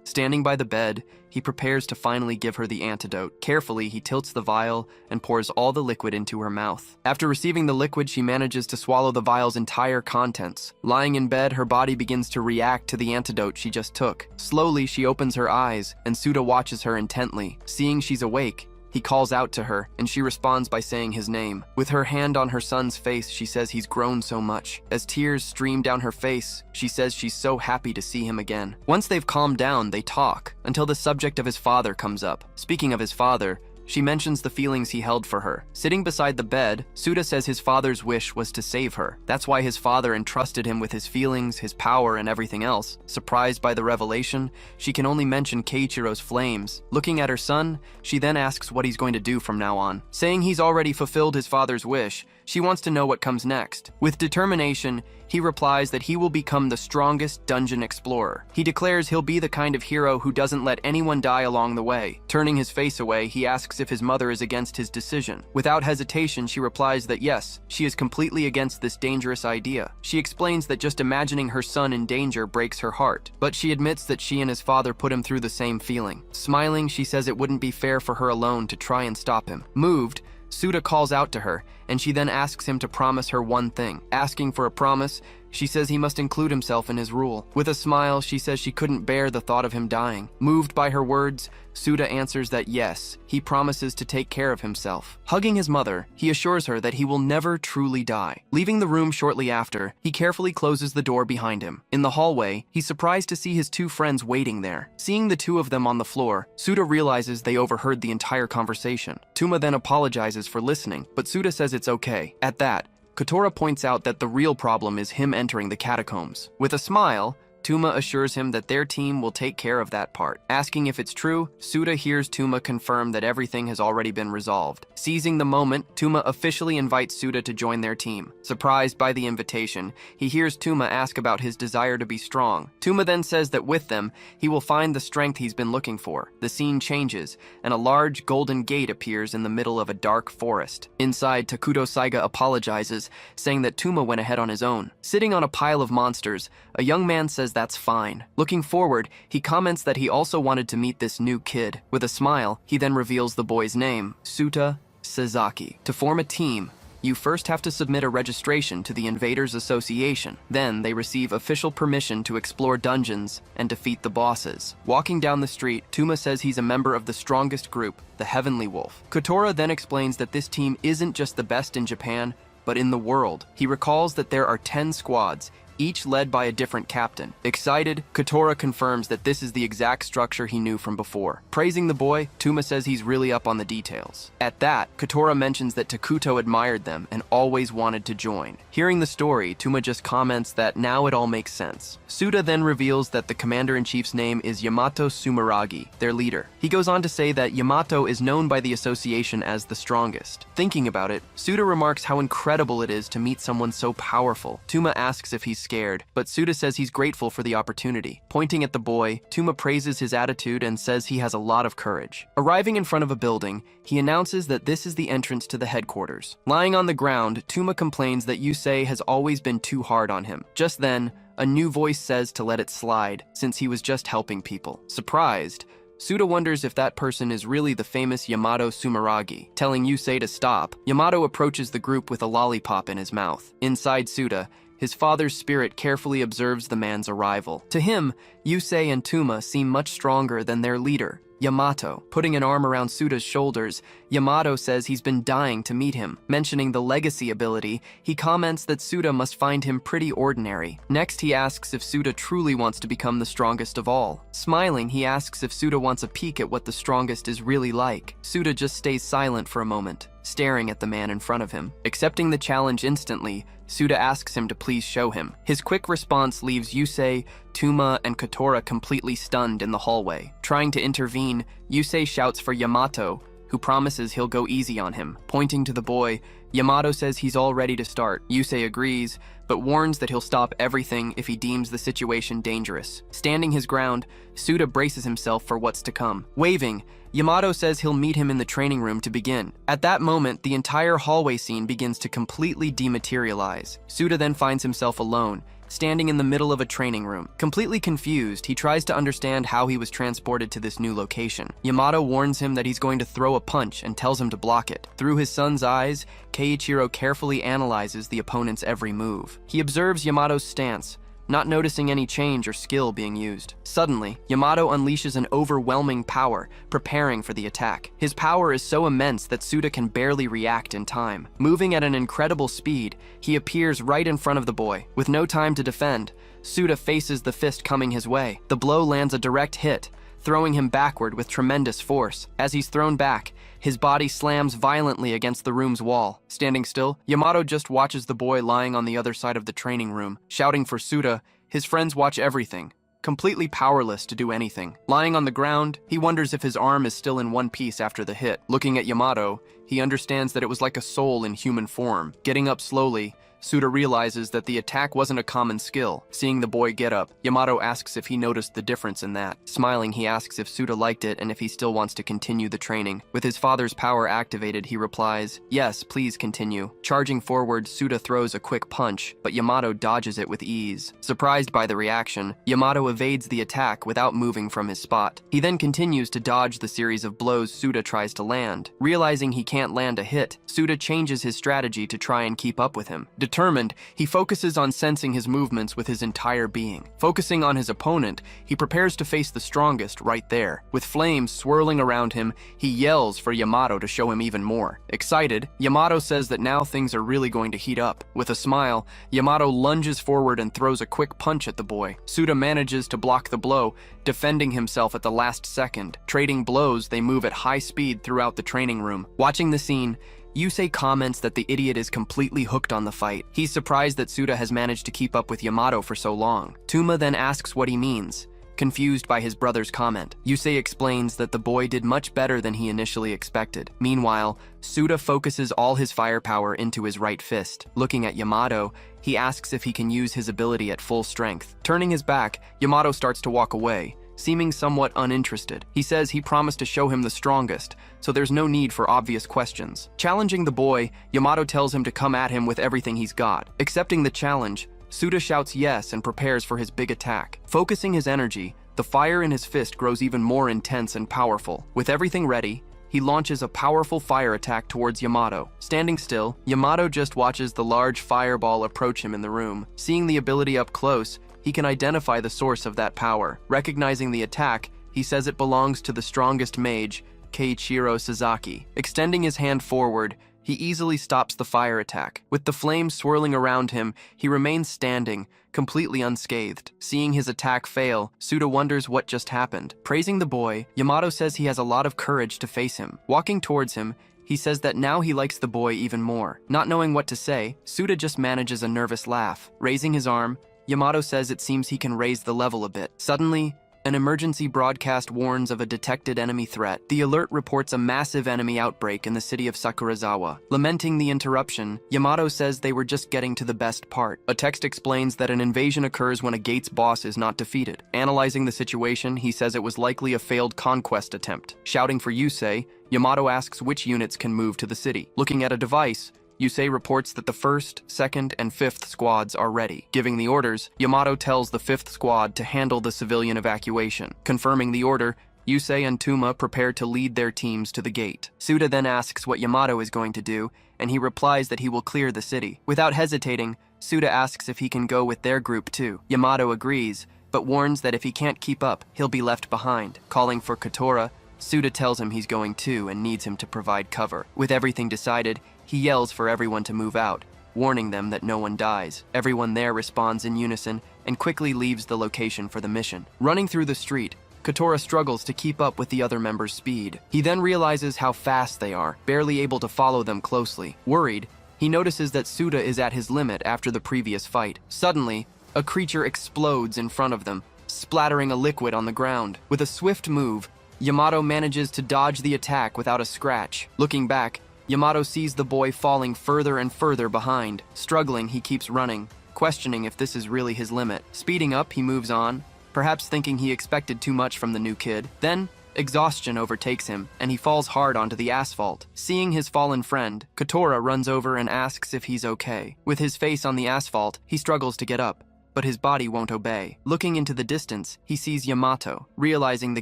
Standing by the bed, he prepares to finally give her the antidote. Carefully, he tilts the vial and pours all the liquid into her mouth. After receiving the liquid, she manages to swallow the vial's entire contents. Lying in bed, her body begins to react to the antidote she just took. Slowly, she opens her eyes, and Suda watches her intently. Seeing she's awake, he calls out to her, and she responds by saying his name. With her hand on her son's face, she says he's grown so much. As tears stream down her face, she says she's so happy to see him again. Once they've calmed down, they talk, until the subject of his father comes up. Speaking of his father, she mentions the feelings he held for her. Sitting beside the bed, Suda says his father's wish was to save her. That's why his father entrusted him with his feelings, his power, and everything else. Surprised by the revelation, she can only mention Keiichiro's flames. Looking at her son, she then asks what he's going to do from now on. Saying he's already fulfilled his father's wish, she wants to know what comes next. With determination, he replies that he will become the strongest dungeon explorer. He declares he'll be the kind of hero who doesn't let anyone die along the way. Turning his face away, he asks if his mother is against his decision. Without hesitation, she replies that yes, she is completely against this dangerous idea. She explains that just imagining her son in danger breaks her heart, but she admits that she and his father put him through the same feeling. Smiling, she says it wouldn't be fair for her alone to try and stop him. Moved, Suda calls out to her, and she then asks him to promise her one thing. Asking for a promise, she says he must include himself in his rule. With a smile, she says she couldn't bear the thought of him dying. Moved by her words, Suda answers that yes, he promises to take care of himself. Hugging his mother, he assures her that he will never truly die. Leaving the room shortly after, he carefully closes the door behind him. In the hallway, he's surprised to see his two friends waiting there. Seeing the two of them on the floor, Suda realizes they overheard the entire conversation. Tuma then apologizes for listening, but Suda says it's okay. At that, Kotora points out that the real problem is him entering the catacombs. With a smile, Tuma assures him that their team will take care of that part. Asking if it's true, Suda hears Tuma confirm that everything has already been resolved. Seizing the moment, Tuma officially invites Suda to join their team. Surprised by the invitation, he hears Tuma ask about his desire to be strong. Tuma then says that with them, he will find the strength he's been looking for. The scene changes, and a large golden gate appears in the middle of a dark forest. Inside, Takuto Saiga apologizes, saying that Tuma went ahead on his own. Sitting on a pile of monsters, a young man says that's fine. Looking forward, he comments that he also wanted to meet this new kid. With a smile, he then reveals the boy's name, Suta Sasaki. To form a team, you first have to submit a registration to the Invaders Association. Then they receive official permission to explore dungeons and defeat the bosses. Walking down the street, Tuma says he's a member of the strongest group, the Heavenly Wolf. Kotora then explains that this team isn't just the best in Japan, but in the world. He recalls that there are 10 squads, each led by a different captain. Excited, Kotora confirms that this is the exact structure he knew from before. Praising the boy, Tuma says he's really up on the details. At that, Kotora mentions that Takuto admired them and always wanted to join. Hearing the story, Tuma just comments that now it all makes sense. Suda then reveals that the commander-in-chief's name is Yamato Sumeragi, their leader. He goes on to say that Yamato is known by the association as the strongest. Thinking about it, Suda remarks how incredible it is to meet someone so powerful. Tuma asks if he's scared, but Suda says he's grateful for the opportunity. Pointing at the boy, Tuma praises his attitude and says he has a lot of courage. Arriving in front of a building, he announces that this is the entrance to the headquarters. Lying on the ground, Tuma complains that Yusei has always been too hard on him. Just then, a new voice says to let it slide, since he was just helping people. Surprised, Suda wonders if that person is really the famous Yamato Sumeragi. Telling Yusei to stop, Yamato approaches the group with a lollipop in his mouth. Inside Suda, His father's spirit carefully observes the man's arrival. To him, Yusei and Tuma seem much stronger than their leader, Yamato. Putting an arm around Suta's shoulders, Yamato says he's been dying to meet him. Mentioning the legacy ability, he comments that Suta must find him pretty ordinary. Next, he asks if Suta truly wants to become the strongest of all. Smiling, he asks if Suta wants a peek at what the strongest is really like. Suta just stays silent for a moment, staring at the man in front of him. Accepting the challenge instantly, Suta asks him to please show him. His quick response leaves Yusei, Tuma, and Kotora completely stunned in the hallway. Trying to intervene, Yusei shouts for Yamato, who promises he'll go easy on him. Pointing to the boy, Yamato says he's all ready to start. Yusei agrees, but warns that he'll stop everything if he deems the situation dangerous. Standing his ground, Suta braces himself for what's to come. Waving, Yamato says he'll meet him in the training room to begin. At that moment, the entire hallway scene begins to completely dematerialize. Suta then finds himself alone, standing in the middle of a training room. Completely confused, he tries to understand how he was transported to this new location. Yamato warns him that he's going to throw a punch and tells him to block it. Through his son's eyes, Keiichiro carefully analyzes the opponent's every move. He observes Yamato's stance, not noticing any change or skill being used. Suddenly, Yamato unleashes an overwhelming power, preparing for the attack. His power is so immense that Suta can barely react in time. Moving at an incredible speed, he appears right in front of the boy. With no time to defend, Suta faces the fist coming his way. The blow lands a direct hit, throwing him backward with tremendous force. As he's thrown back, his body slams violently against the room's wall. Standing still, Yamato just watches the boy lying on the other side of the training room. Shouting for Suta, his friends watch everything, completely powerless to do anything. Lying on the ground, he wonders if his arm is still in one piece after the hit. Looking at Yamato, he understands that it was like a soul in human form. Getting up slowly, Suta realizes that the attack wasn't a common skill. Seeing the boy get up, Yamato asks if he noticed the difference in that. Smiling, he asks if Suta liked it and if he still wants to continue the training. With his father's power activated, he replies, "Yes, please continue." Charging forward, Suta throws a quick punch, but Yamato dodges it with ease. Surprised by the reaction, Yamato evades the attack without moving from his spot. He then continues to dodge the series of blows Suta tries to land. Realizing he can't land a hit, Suta changes his strategy to try and keep up with him. Determined, he focuses on sensing his movements with his entire being. Focusing on his opponent, he prepares to face the strongest right there. With flames swirling around him, he yells for Yamato to show him even more. Excited, Yamato says that now things are really going to heat up. With a smile, Yamato lunges forward and throws a quick punch at the boy. Suta manages to block the blow, defending himself at the last second. Trading blows, they move at high speed throughout the training room. Watching the scene, Yusei comments that the idiot is completely hooked on the fight. He's surprised that Suta has managed to keep up with Yamato for so long. Tuma then asks what he means, confused by his brother's comment. Yusei explains that the boy did much better than he initially expected. Meanwhile, Suta focuses all his firepower into his right fist. Looking at Yamato, he asks if he can use his ability at full strength. Turning his back, Yamato starts to walk away, seeming somewhat uninterested. He says he promised to show him the strongest, so there's no need for obvious questions. Challenging the boy, Yamato tells him to come at him with everything he's got. Accepting the challenge, Suta shouts yes and prepares for his big attack. Focusing his energy, the fire in his fist grows even more intense and powerful. With everything ready, he launches a powerful fire attack towards Yamato. Standing still, Yamato just watches the large fireball approach him in the room. Seeing the ability up close, he can identify the source of that power. Recognizing the attack, he says it belongs to the strongest mage, Keiichiro Sasaki. Extending his hand forward, he easily stops the fire attack. With the flames swirling around him, he remains standing, completely unscathed. Seeing his attack fail, Suta wonders what just happened. Praising the boy, Yamato says he has a lot of courage to face him. Walking towards him, he says that now he likes the boy even more. Not knowing what to say, Suta just manages a nervous laugh. Raising his arm, Yamato says it seems he can raise the level a bit. Suddenly, an emergency broadcast warns of a detected enemy threat. The alert reports a massive enemy outbreak in the city of Sakurazawa. Lamenting the interruption, Yamato says they were just getting to the best part. A text explains that an invasion occurs when a gate's boss is not defeated. Analyzing the situation, he says it was likely a failed conquest attempt. Shouting for Yusei, Yamato asks which units can move to the city. Looking at a device, Yusei reports that the 1st, 2nd, and 5th squads are ready. Giving the orders, Yamato tells the 5th squad to handle the civilian evacuation. Confirming the order, Yusei and Tuma prepare to lead their teams to the gate. Suta then asks what Yamato is going to do, and he replies that he will clear the city. Without hesitating, Suda asks if he can go with their group too. Yamato agrees, but warns that if he can't keep up, he'll be left behind. Calling for Kotora, Suda tells him he's going too and needs him to provide cover. With everything decided, he yells for everyone to move out, warning them that no one dies. Everyone there responds in unison and quickly leaves the location for the mission. Running through the street, Kotora struggles to keep up with the other members' speed. He then realizes how fast they are, barely able to follow them closely. Worried, he notices that Suda is at his limit after the previous fight. Suddenly, a creature explodes in front of them, splattering a liquid on the ground. With a swift move, Yamato manages to dodge the attack without a scratch. Looking back, Yamato sees the boy falling further and further behind. Struggling, he keeps running, questioning if this is really his limit. Speeding up, he moves on, perhaps thinking he expected too much from the new kid. Then, exhaustion overtakes him, and he falls hard onto the asphalt. Seeing his fallen friend, Kotora runs over and asks if he's okay. With his face on the asphalt, he struggles to get up, but his body won't obey. Looking into the distance, he sees Yamato, realizing the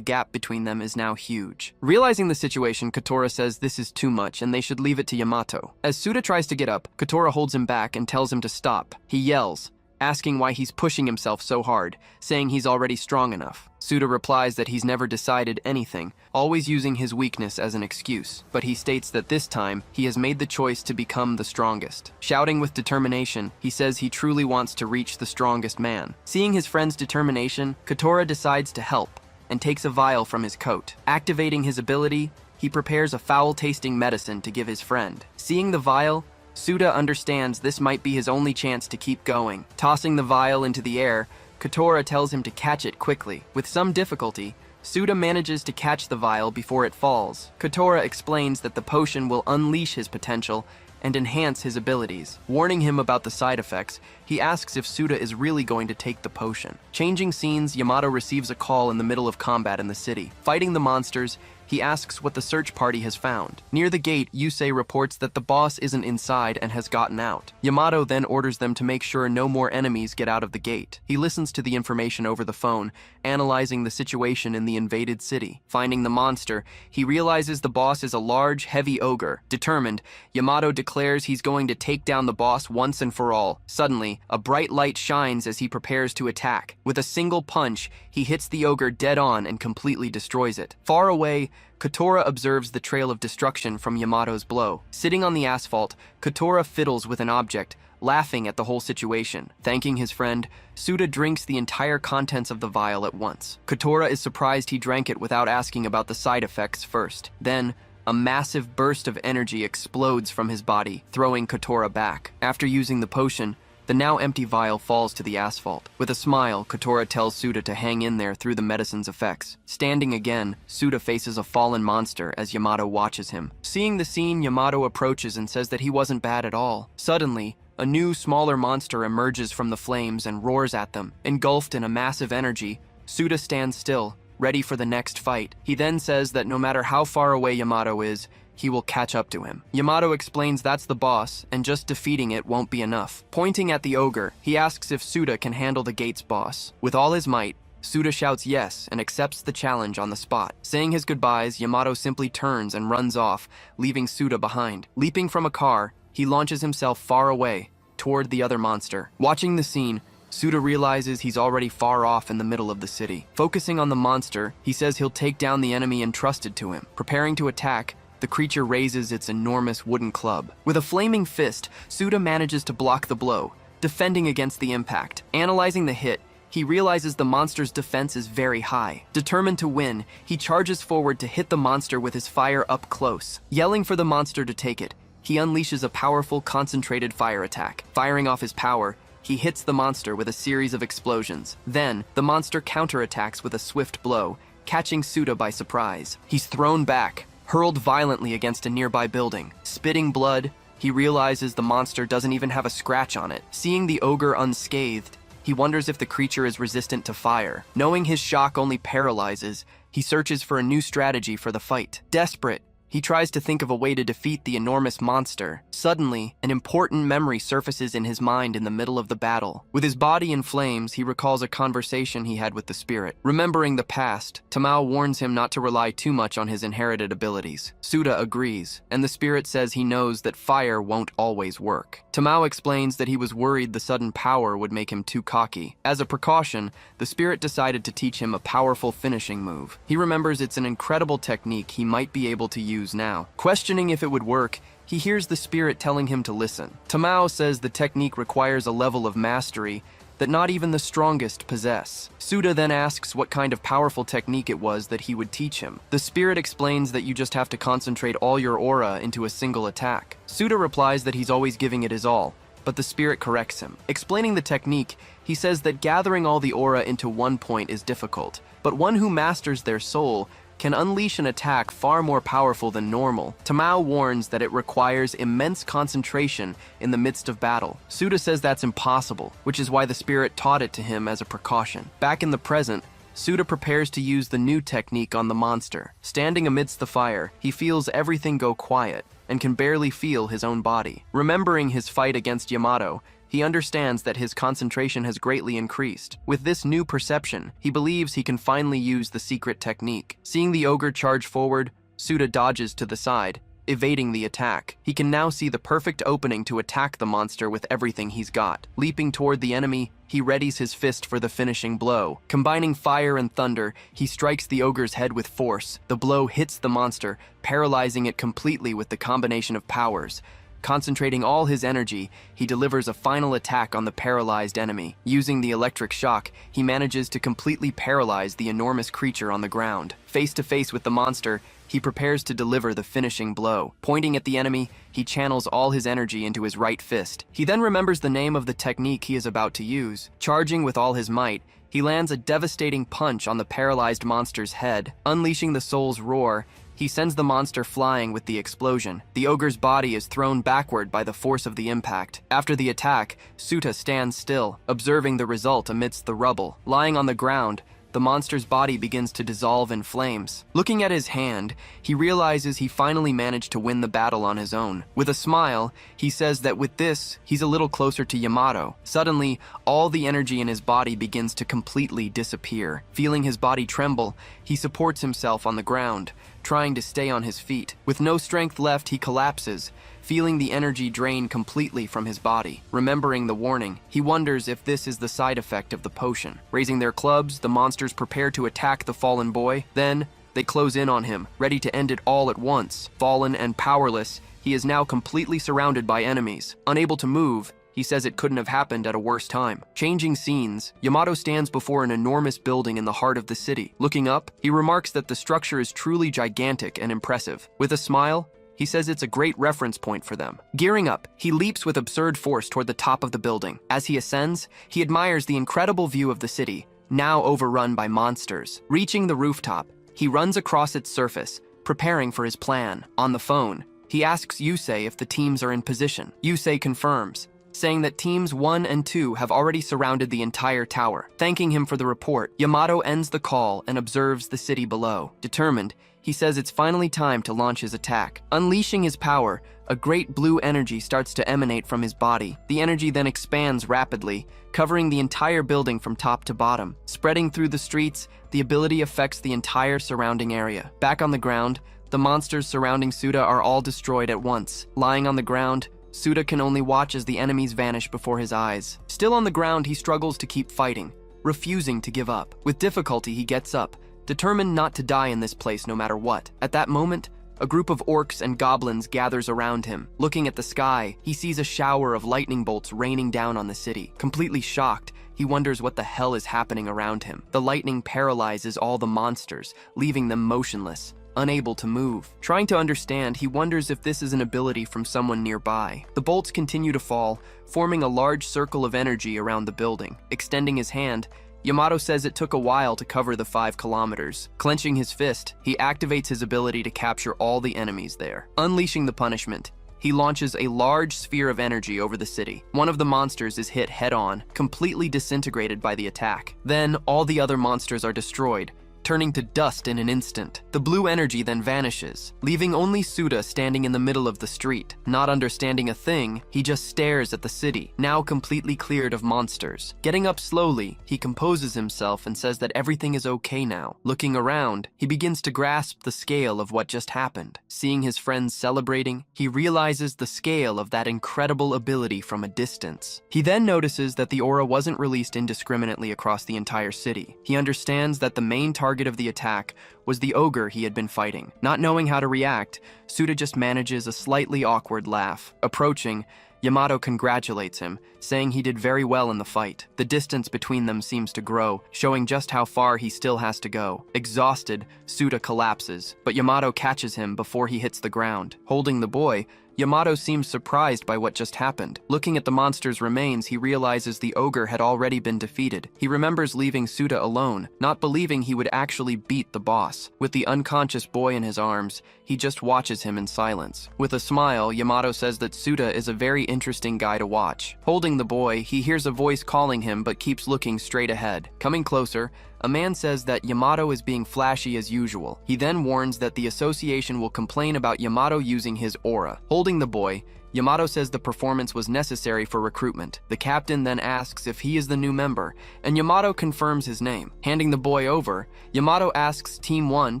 gap between them is now huge. Realizing the situation, Kotora says this is too much and they should leave it to Yamato. As Suda tries to get up, Kotora holds him back and tells him to stop. He yells, asking why he's pushing himself so hard, saying he's already strong enough. Suda replies that he's never decided anything, always using his weakness as an excuse, but he states that this time, he has made the choice to become the strongest. Shouting with determination, he says he truly wants to reach the strongest man. Seeing his friend's determination, Kotora decides to help, and takes a vial from his coat. Activating his ability, he prepares a foul-tasting medicine to give his friend. Seeing the vial, Suda understands this might be his only chance to keep going. Tossing the vial into the air, Kotora tells him to catch it quickly. With some difficulty, Suda manages to catch the vial before it falls. Kotora explains that the potion will unleash his potential and enhance his abilities. Warning him about the side effects, he asks if Suda is really going to take the potion. Changing scenes, Yamato receives a call in the middle of combat in the city. Fighting the monsters, he asks what the search party has found. Near the gate, Yusei reports that the boss isn't inside and has gotten out. Yamato then orders them to make sure no more enemies get out of the gate. He listens to the information over the phone, analyzing the situation in the invaded city. Finding the monster, he realizes the boss is a large, heavy ogre. Determined, Yamato declares he's going to take down the boss once and for all. Suddenly, a bright light shines as he prepares to attack. With a single punch, he hits the ogre dead on and completely destroys it. Far away, Kotora observes the trail of destruction from Yamato's blow. Sitting on the asphalt, Kotora fiddles with an object, laughing at the whole situation. Thanking his friend, Suda drinks the entire contents of the vial at once. Kotora is surprised he drank it without asking about the side effects first. Then, a massive burst of energy explodes from his body, throwing Kotora back. After using the potion, the now empty vial falls to the asphalt. With a smile, Kotora tells Suda to hang in there through the medicine's effects. Standing again, Suda faces a fallen monster as Yamato watches him. Seeing the scene, Yamato approaches and says that he wasn't bad at all. Suddenly, a new, smaller monster emerges from the flames and roars at them. Engulfed in a massive energy, Suda stands still, ready for the next fight. He then says that no matter how far away Yamato is, he will catch up to him. Yamato explains that's the boss, and just defeating it won't be enough. Pointing at the ogre, he asks if Suda can handle the gate's boss. With all his might, Suda shouts yes and accepts the challenge on the spot. Saying his goodbyes, Yamato simply turns and runs off, leaving Suda behind. Leaping from a car, he launches himself far away, toward the other monster. Watching the scene, Suda realizes he's already far off in the middle of the city. Focusing on the monster, he says he'll take down the enemy entrusted to him. Preparing to attack, the creature raises its enormous wooden club. With a flaming fist, Suda manages to block the blow, defending against the impact. Analyzing the hit, he realizes the monster's defense is very high. Determined to win, he charges forward to hit the monster with his fire up close. Yelling for the monster to take it, he unleashes a powerful, concentrated fire attack. Firing off his power, he hits the monster with a series of explosions. Then, the monster counterattacks with a swift blow, catching Suda by surprise. He's thrown back, hurled violently against a nearby building. Spitting blood, he realizes the monster doesn't even have a scratch on it. Seeing the ogre unscathed, he wonders if the creature is resistant to fire. Knowing his shock only paralyzes, he searches for a new strategy for the fight. Desperate, He tries to think of a way to defeat the enormous monster. Suddenly, an important memory surfaces in his mind in the middle of the battle. With his body in flames, he recalls a conversation he had with the spirit. Remembering the past, Tamao warns him not to rely too much on his inherited abilities. Suda agrees, and the spirit says he knows that fire won't always work. Tamao explains that he was worried the sudden power would make him too cocky. As a precaution, the spirit decided to teach him a powerful finishing move. He remembers it's an incredible technique he might be able to use now. Questioning if it would work, he hears the spirit telling him to listen. Tamao says the technique requires a level of mastery that not even the strongest possess. Suda then asks what kind of powerful technique it was that he would teach him. The spirit explains that you just have to concentrate all your aura into a single attack. Suda replies that he's always giving it his all, but the spirit corrects him. Explaining the technique, he says that gathering all the aura into one point is difficult, but one who masters their soul can unleash an attack far more powerful than normal. Tamao warns that it requires immense concentration in the midst of battle. Suda says that's impossible, which is why the spirit taught it to him as a precaution. Back in the present, Suda prepares to use the new technique on the monster. Standing amidst the fire, he feels everything go quiet and can barely feel his own body. Remembering his fight against Yamato, he understands that his concentration has greatly increased. With this new perception, he believes he can finally use the secret technique. Seeing the ogre charge forward, Suda dodges to the side, evading the attack. He can now see the perfect opening to attack the monster with everything he's got. Leaping toward the enemy, he readies his fist for the finishing blow. Combining fire and thunder, he strikes the ogre's head with force. The blow hits the monster, paralyzing it completely with the combination of powers. Concentrating all his energy, he delivers a final attack on the paralyzed enemy. Using the electric shock, he manages to completely paralyze the enormous creature on the ground. Face to face with the monster, he prepares to deliver the finishing blow. Pointing at the enemy, he channels all his energy into his right fist. He then remembers the name of the technique he is about to use. Charging with all his might, he lands a devastating punch on the paralyzed monster's head. Unleashing the soul's roar, he sends the monster flying with the explosion. The ogre's body is thrown backward by the force of the impact. After the attack, Suta stands still, observing the result amidst the rubble. Lying on the ground, the monster's body begins to dissolve in flames. Looking at his hand, he realizes he finally managed to win the battle on his own. With a smile, he says that with this, he's a little closer to Yamato. Suddenly, all the energy in his body begins to completely disappear. Feeling his body tremble, he supports himself on the ground, trying to stay on his feet. With no strength left, he collapses, feeling the energy drain completely from his body. Remembering the warning, he wonders if this is the side effect of the potion. Raising their clubs, the monsters prepare to attack the fallen boy. Then, they close in on him, ready to end it all at once. Fallen and powerless, he is now completely surrounded by enemies. Unable to move, he says it couldn't have happened at a worse time. Changing scenes, Yamato stands before an enormous building in the heart of the city. Looking up, he remarks that the structure is truly gigantic and impressive. With a smile, he says it's a great reference point for them. Gearing up, he leaps with absurd force toward the top of the building. As he ascends, he admires the incredible view of the city, now overrun by monsters. Reaching the rooftop, he runs across its surface, preparing for his plan. On the phone, he asks Yusei if the teams are in position. Yusei confirms, saying that teams 1 and 2 have already surrounded the entire tower. Thanking him for the report, Yamato ends the call and observes the city below. Determined, he says it's finally time to launch his attack. Unleashing his power, a great blue energy starts to emanate from his body. The energy then expands rapidly, covering the entire building from top to bottom. Spreading through the streets, the ability affects the entire surrounding area. Back on the ground, the monsters surrounding Suda are all destroyed at once. Lying on the ground, Suda can only watch as the enemies vanish before his eyes. Still on the ground, he struggles to keep fighting, refusing to give up. With difficulty, he gets up, determined not to die in this place no matter what. At that moment, a group of orcs and goblins gathers around him. Looking at the sky, he sees a shower of lightning bolts raining down on the city. Completely shocked, he wonders what the hell is happening around him. The lightning paralyzes all the monsters, leaving them motionless, unable to move. Trying to understand, he wonders if this is an ability from someone nearby. The bolts continue to fall, forming a large circle of energy around the building. Extending his hand, Yamato says it took a while to cover the 5 kilometers. Clenching his fist, he activates his ability to capture all the enemies there. Unleashing the punishment, he launches a large sphere of energy over the city. One of the monsters is hit head-on, completely disintegrated by the attack. Then, all the other monsters are destroyed, turning to dust in an instant. The blue energy then vanishes, leaving only Suda standing in the middle of the street. Not understanding a thing, he just stares at the city, now completely cleared of monsters. Getting up slowly, he composes himself and says that everything is okay now. Looking around, he begins to grasp the scale of what just happened. Seeing his friends celebrating, he realizes the scale of that incredible ability from a distance. He then notices that the aura wasn't released indiscriminately across the entire city. He understands that the main target of the attack was the ogre he had been fighting. Not knowing how to react, Suda just manages a slightly awkward laugh. Approaching, Yamato congratulates him, saying he did very well in the fight. The distance between them seems to grow, showing just how far he still has to go. Exhausted, Suda collapses, but Yamato catches him before he hits the ground. Holding the boy, Yamato seems surprised by what just happened. Looking at the monster's remains, he realizes the ogre had already been defeated. He remembers leaving Suda alone, not believing he would actually beat the boss. With the unconscious boy in his arms, he just watches him in silence. With a smile, Yamato says that Suda is a very interesting guy to watch. Holding the boy, he hears a voice calling him but keeps looking straight ahead. Coming closer, a man says that Yamato is being flashy as usual. He then warns that the association will complain about Yamato using his aura. Holding the boy, Yamato says the performance was necessary for recruitment. The captain then asks if he is the new member, and Yamato confirms his name. Handing the boy over, Yamato asks Team 1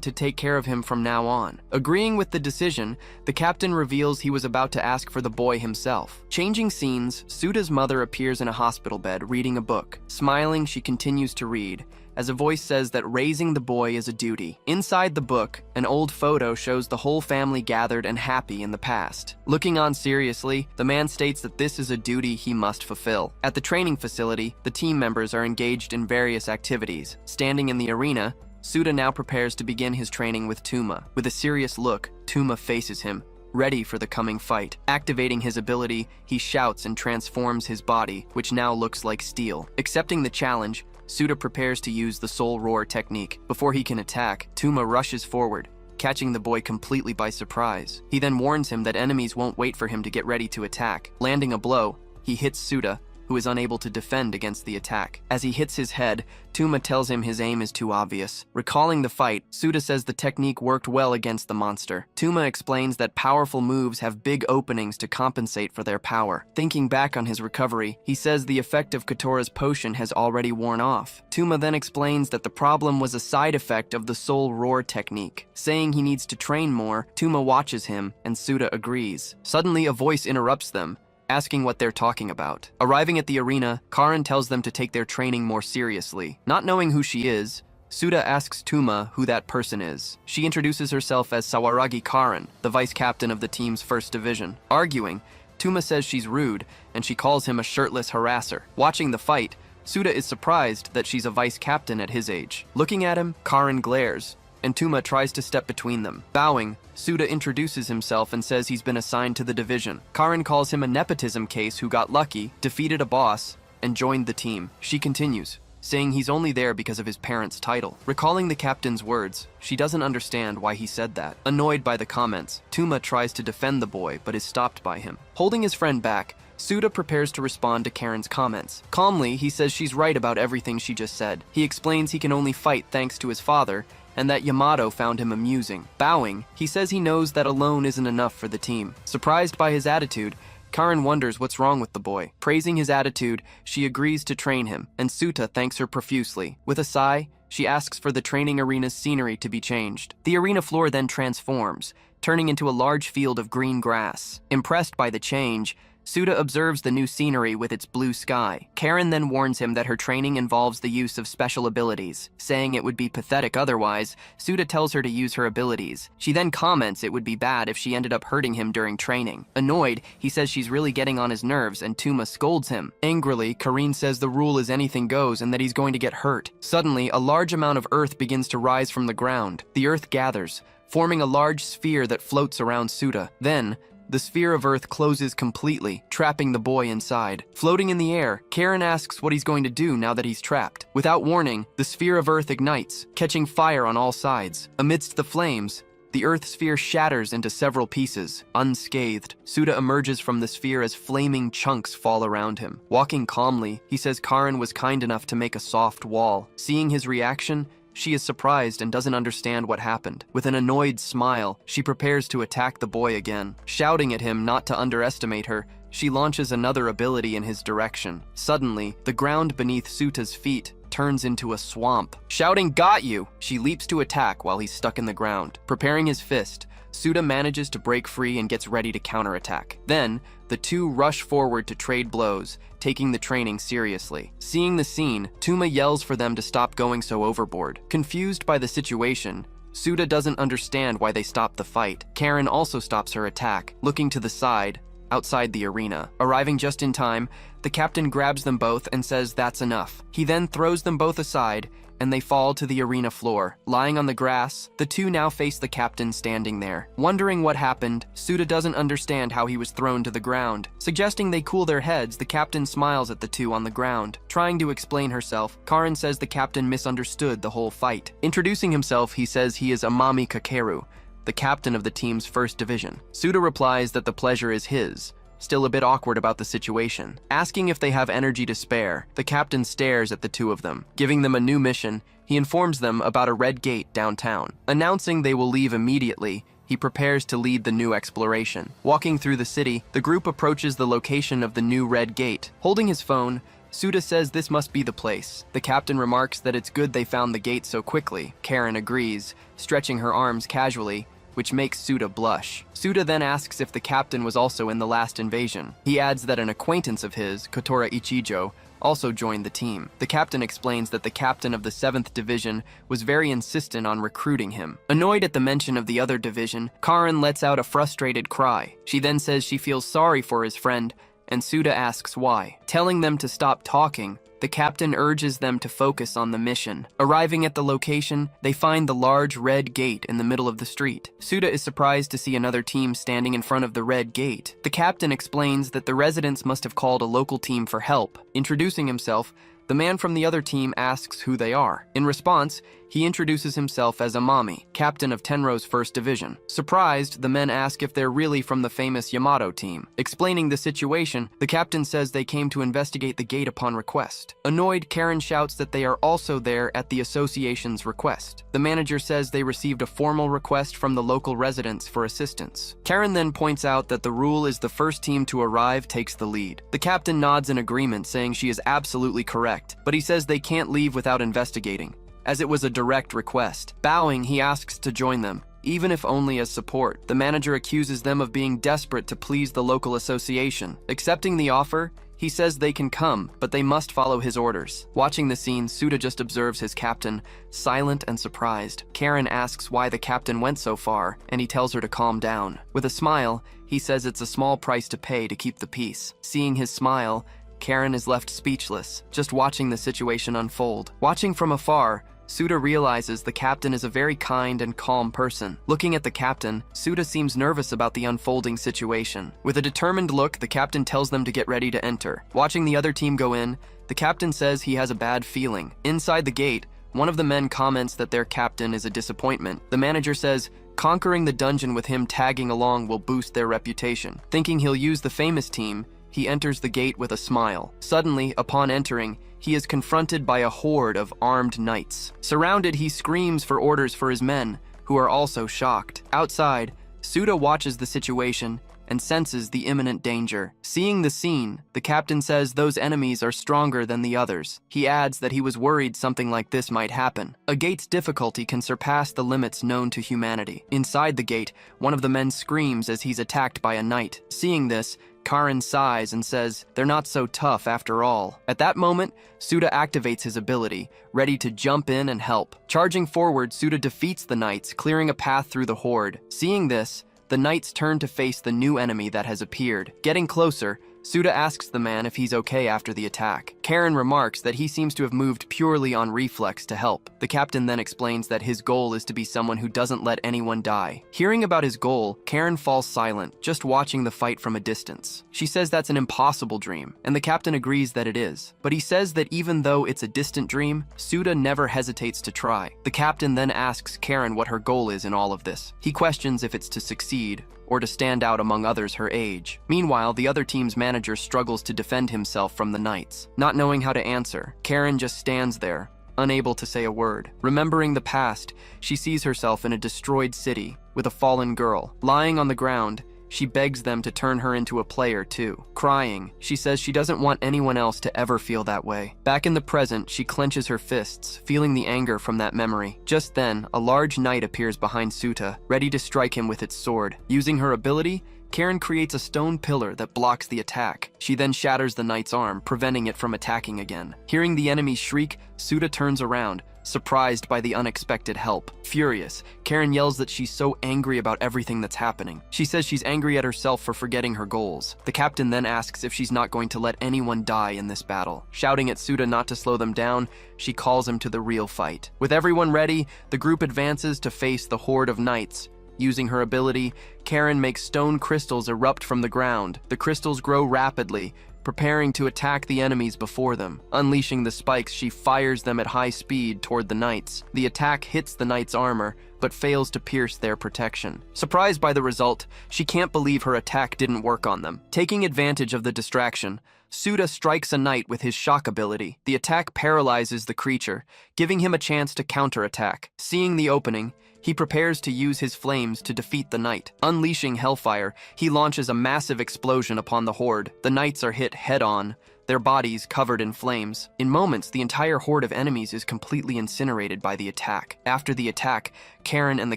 to take care of him from now on. Agreeing with the decision, the captain reveals he was about to ask for the boy himself. Changing scenes, Suda's mother appears in a hospital bed reading a book. Smiling, she continues to read, as a voice says that raising the boy is a duty. Inside the book, an old photo shows the whole family gathered and happy in the past. Looking on seriously, the man states that this is a duty he must fulfill. At the training facility, the team members are engaged in various activities. Standing in the arena, Suda now prepares to begin his training with Tuma. With a serious look, Tuma faces him, ready for the coming fight. Activating his ability, he shouts and transforms his body, which now looks like steel. Accepting the challenge, Suda prepares to use the Soul Roar technique. Before he can attack, Tuma rushes forward, catching the boy completely by surprise. He then warns him that enemies won't wait for him to get ready to attack. Landing a blow, he hits Suda, who is unable to defend against the attack. As he hits his head, Tuma tells him his aim is too obvious. Recalling the fight, Suda says the technique worked well against the monster. Tuma explains that powerful moves have big openings to compensate for their power. Thinking back on his recovery, he says the effect of Katora's potion has already worn off. Tuma then explains that the problem was a side effect of the Soul Roar technique. Saying he needs to train more, Tuma watches him, and Suda agrees. Suddenly, a voice interrupts them, asking what they're talking about. Arriving at the arena, Karin tells them to take their training more seriously. Not knowing who she is, Suda asks Tuma who that person is. She introduces herself as Sawaragi Karin, the vice captain of the team's first division. Arguing, Tuma says she's rude, and she calls him a shirtless harasser. Watching the fight, Suda is surprised that she's a vice captain at his age. Looking at him, Karin glares, and Tuma tries to step between them. Bowing, Suda introduces himself and says he's been assigned to the division. Karin calls him a nepotism case who got lucky, defeated a boss, and joined the team. She continues, saying he's only there because of his parents' title. Recalling the captain's words, she doesn't understand why he said that. Annoyed by the comments, Tuma tries to defend the boy but is stopped by him. Holding his friend back, Suda prepares to respond to Karen's comments. Calmly, he says she's right about everything she just said. He explains he can only fight thanks to his father, and that Yamato found him amusing. Bowing, he says he knows that alone isn't enough for the team. Surprised by his attitude, Karin wonders what's wrong with the boy. Praising his attitude, she agrees to train him, and Suta thanks her profusely. With a sigh, she asks for the training arena's scenery to be changed. The arena floor then transforms, turning into a large field of green grass. Impressed by the change, Suda observes the new scenery with its blue sky. Karin then warns him that her training involves the use of special abilities. Saying it would be pathetic otherwise, Suda tells her to use her abilities. She then comments it would be bad if she ended up hurting him during training. Annoyed, he says she's really getting on his nerves, and Tuma scolds him. Angrily, Karin says the rule is anything goes and that he's going to get hurt. Suddenly, a large amount of earth begins to rise from the ground. The earth gathers, forming a large sphere that floats around Suda. Then, the sphere of earth closes completely, trapping the boy inside. Floating in the air, Karin asks what he's going to do now that he's trapped. Without warning, the sphere of earth ignites, catching fire on all sides. Amidst the flames, the earth sphere shatters into several pieces. Unscathed, Suda emerges from the sphere as flaming chunks fall around him. Walking calmly, he says Karin was kind enough to make a soft wall. Seeing his reaction, She is surprised and doesn't understand what happened. With an annoyed smile, she prepares to attack the boy again. Shouting at him not to underestimate her, she launches another ability in his direction. Suddenly, the ground beneath Suta's feet turns into a swamp. Shouting, "Got you!" she leaps to attack while he's stuck in the ground. Preparing his fist, Suta manages to break free and gets ready to counterattack. Then, the two rush forward to trade blows, taking the training seriously. Seeing the scene, Tuma yells for them to stop going so overboard. Confused by the situation, Suta doesn't understand why they stopped the fight. Karen also stops her attack, looking to the side, outside the arena. Arriving just in time, the captain grabs them both and says that's enough. He then throws them both aside, and they fall to the arena floor. Lying on the grass, the two now face the captain standing there. Wondering what happened, Suta doesn't understand how he was thrown to the ground. Suggesting they cool their heads, the captain smiles at the two on the ground. Trying to explain herself, Karen says the captain misunderstood the whole fight. Introducing himself, he says he is Amami Kakeru, the captain of the team's first division. Suta replies that the pleasure is his, still a bit awkward about the situation. Asking if they have energy to spare, the captain stares at the two of them. Giving them a new mission, he informs them about a red gate downtown. Announcing they will leave immediately, he prepares to lead the new exploration. Walking through the city, the group approaches the location of the new red gate. Holding his phone, Suta says this must be the place. The captain remarks that it's good they found the gate so quickly. Karen agrees, stretching her arms casually, which makes Suta blush. Suta then asks if the captain was also in the last invasion. He adds that an acquaintance of his, Kotora Ichijo, also joined the team. The captain explains that the captain of the 7th Division was very insistent on recruiting him. Annoyed at the mention of the other division, Karen lets out a frustrated cry. She then says she feels sorry for his friend, and Suta asks why. Telling them to stop talking, the captain urges them to focus on the mission. Arriving at the location, they find the large red gate in the middle of the street. Suta is surprised to see another team standing in front of the red gate. The captain explains that the residents must have called a local team for help. Introducing himself, the man from the other team asks who they are. In response, he introduces himself as Amami, captain of Tenro's first division. Surprised, the men ask if they're really from the famous Yamato team. Explaining the situation, the captain says they came to investigate the gate upon request. Annoyed, Karen shouts that they are also there at the association's request. The manager says they received a formal request from the local residents for assistance. Karen then points out that the rule is the first team to arrive takes the lead. The captain nods in agreement, saying she is absolutely correct, but he says they can't leave without investigating, as it was a direct request. Bowing, he asks to join them, even if only as support. The manager accuses them of being desperate to please the local association. Accepting the offer, he says they can come, but they must follow his orders. Watching the scene, Suta just observes his captain, silent and surprised. Karen asks why the captain went so far, and he tells her to calm down. With a smile, he says it's a small price to pay to keep the peace. Seeing his smile, Karen is left speechless, just watching the situation unfold. Watching from afar, Suta realizes the captain is a very kind and calm person. Looking at the captain, Suta seems nervous about the unfolding situation. With a determined look, the captain tells them to get ready to enter. Watching the other team go in, the captain says he has a bad feeling. Inside the gate, one of the men comments that their captain is a disappointment. The manager says conquering the dungeon with him tagging along will boost their reputation. Thinking he'll use the famous team, he enters the gate with a smile. Suddenly, upon entering, he is confronted by a horde of armed knights. Surrounded, he screams for orders for his men, who are also shocked. Outside, Suta watches the situation and senses the imminent danger. Seeing the scene, the captain says those enemies are stronger than the others. He adds that he was worried something like this might happen. A gate's difficulty can surpass the limits known to humanity. Inside the gate, one of the men screams as he's attacked by a knight. Seeing this, Karen sighs and says, they're not so tough after all. At that moment, Suta activates his ability, ready to jump in and help. Charging forward, Suta defeats the knights, clearing a path through the horde. Seeing this, the knights turn to face the new enemy that has appeared. Getting closer, Suta asks the man if he's okay after the attack. Karen remarks that he seems to have moved purely on reflex to help. The captain then explains that his goal is to be someone who doesn't let anyone die. Hearing about his goal, Karen falls silent, just watching the fight from a distance. She says that's an impossible dream, and the captain agrees that it is. But he says that even though it's a distant dream, Suta never hesitates to try. The captain then asks Karen what her goal is in all of this. He questions if it's to succeed, or to stand out among others her age. Meanwhile, the other team's manager struggles to defend himself from the knights. Not knowing how to answer, Karen just stands there, unable to say a word. Remembering the past, she sees herself in a destroyed city with a fallen girl. Lying on the ground, she begs them to turn her into a player too. Crying, she says she doesn't want anyone else to ever feel that way. Back in the present, she clenches her fists, feeling the anger from that memory. Just then, a large knight appears behind Suta, ready to strike him with its sword. Using her ability, Karen creates a stone pillar that blocks the attack. She then shatters the knight's arm, preventing it from attacking again. Hearing the enemy shriek, Suta turns around, surprised by the unexpected help. Furious, Karen yells that she's so angry about everything that's happening. She says she's angry at herself for forgetting her goals. The captain then asks if she's not going to let anyone die in this battle. Shouting at Suta not to slow them down, she calls him to the real fight. With everyone ready, the group advances to face the horde of knights. Using her ability, Karen makes stone crystals erupt from the ground. The crystals grow rapidly, preparing to attack the enemies before them. Unleashing the spikes, she fires them at high speed toward the knights. The attack hits the knights' armor, but fails to pierce their protection. Surprised by the result, she can't believe her attack didn't work on them. Taking advantage of the distraction, Suta strikes a knight with his shock ability. The attack paralyzes the creature, giving him a chance to counterattack. Seeing the opening, he prepares to use his flames to defeat the knight. Unleashing hellfire, he launches a massive explosion upon the horde. The knights are hit head-on, their bodies covered in flames. In moments, the entire horde of enemies is completely incinerated by the attack. After the attack, Karen and the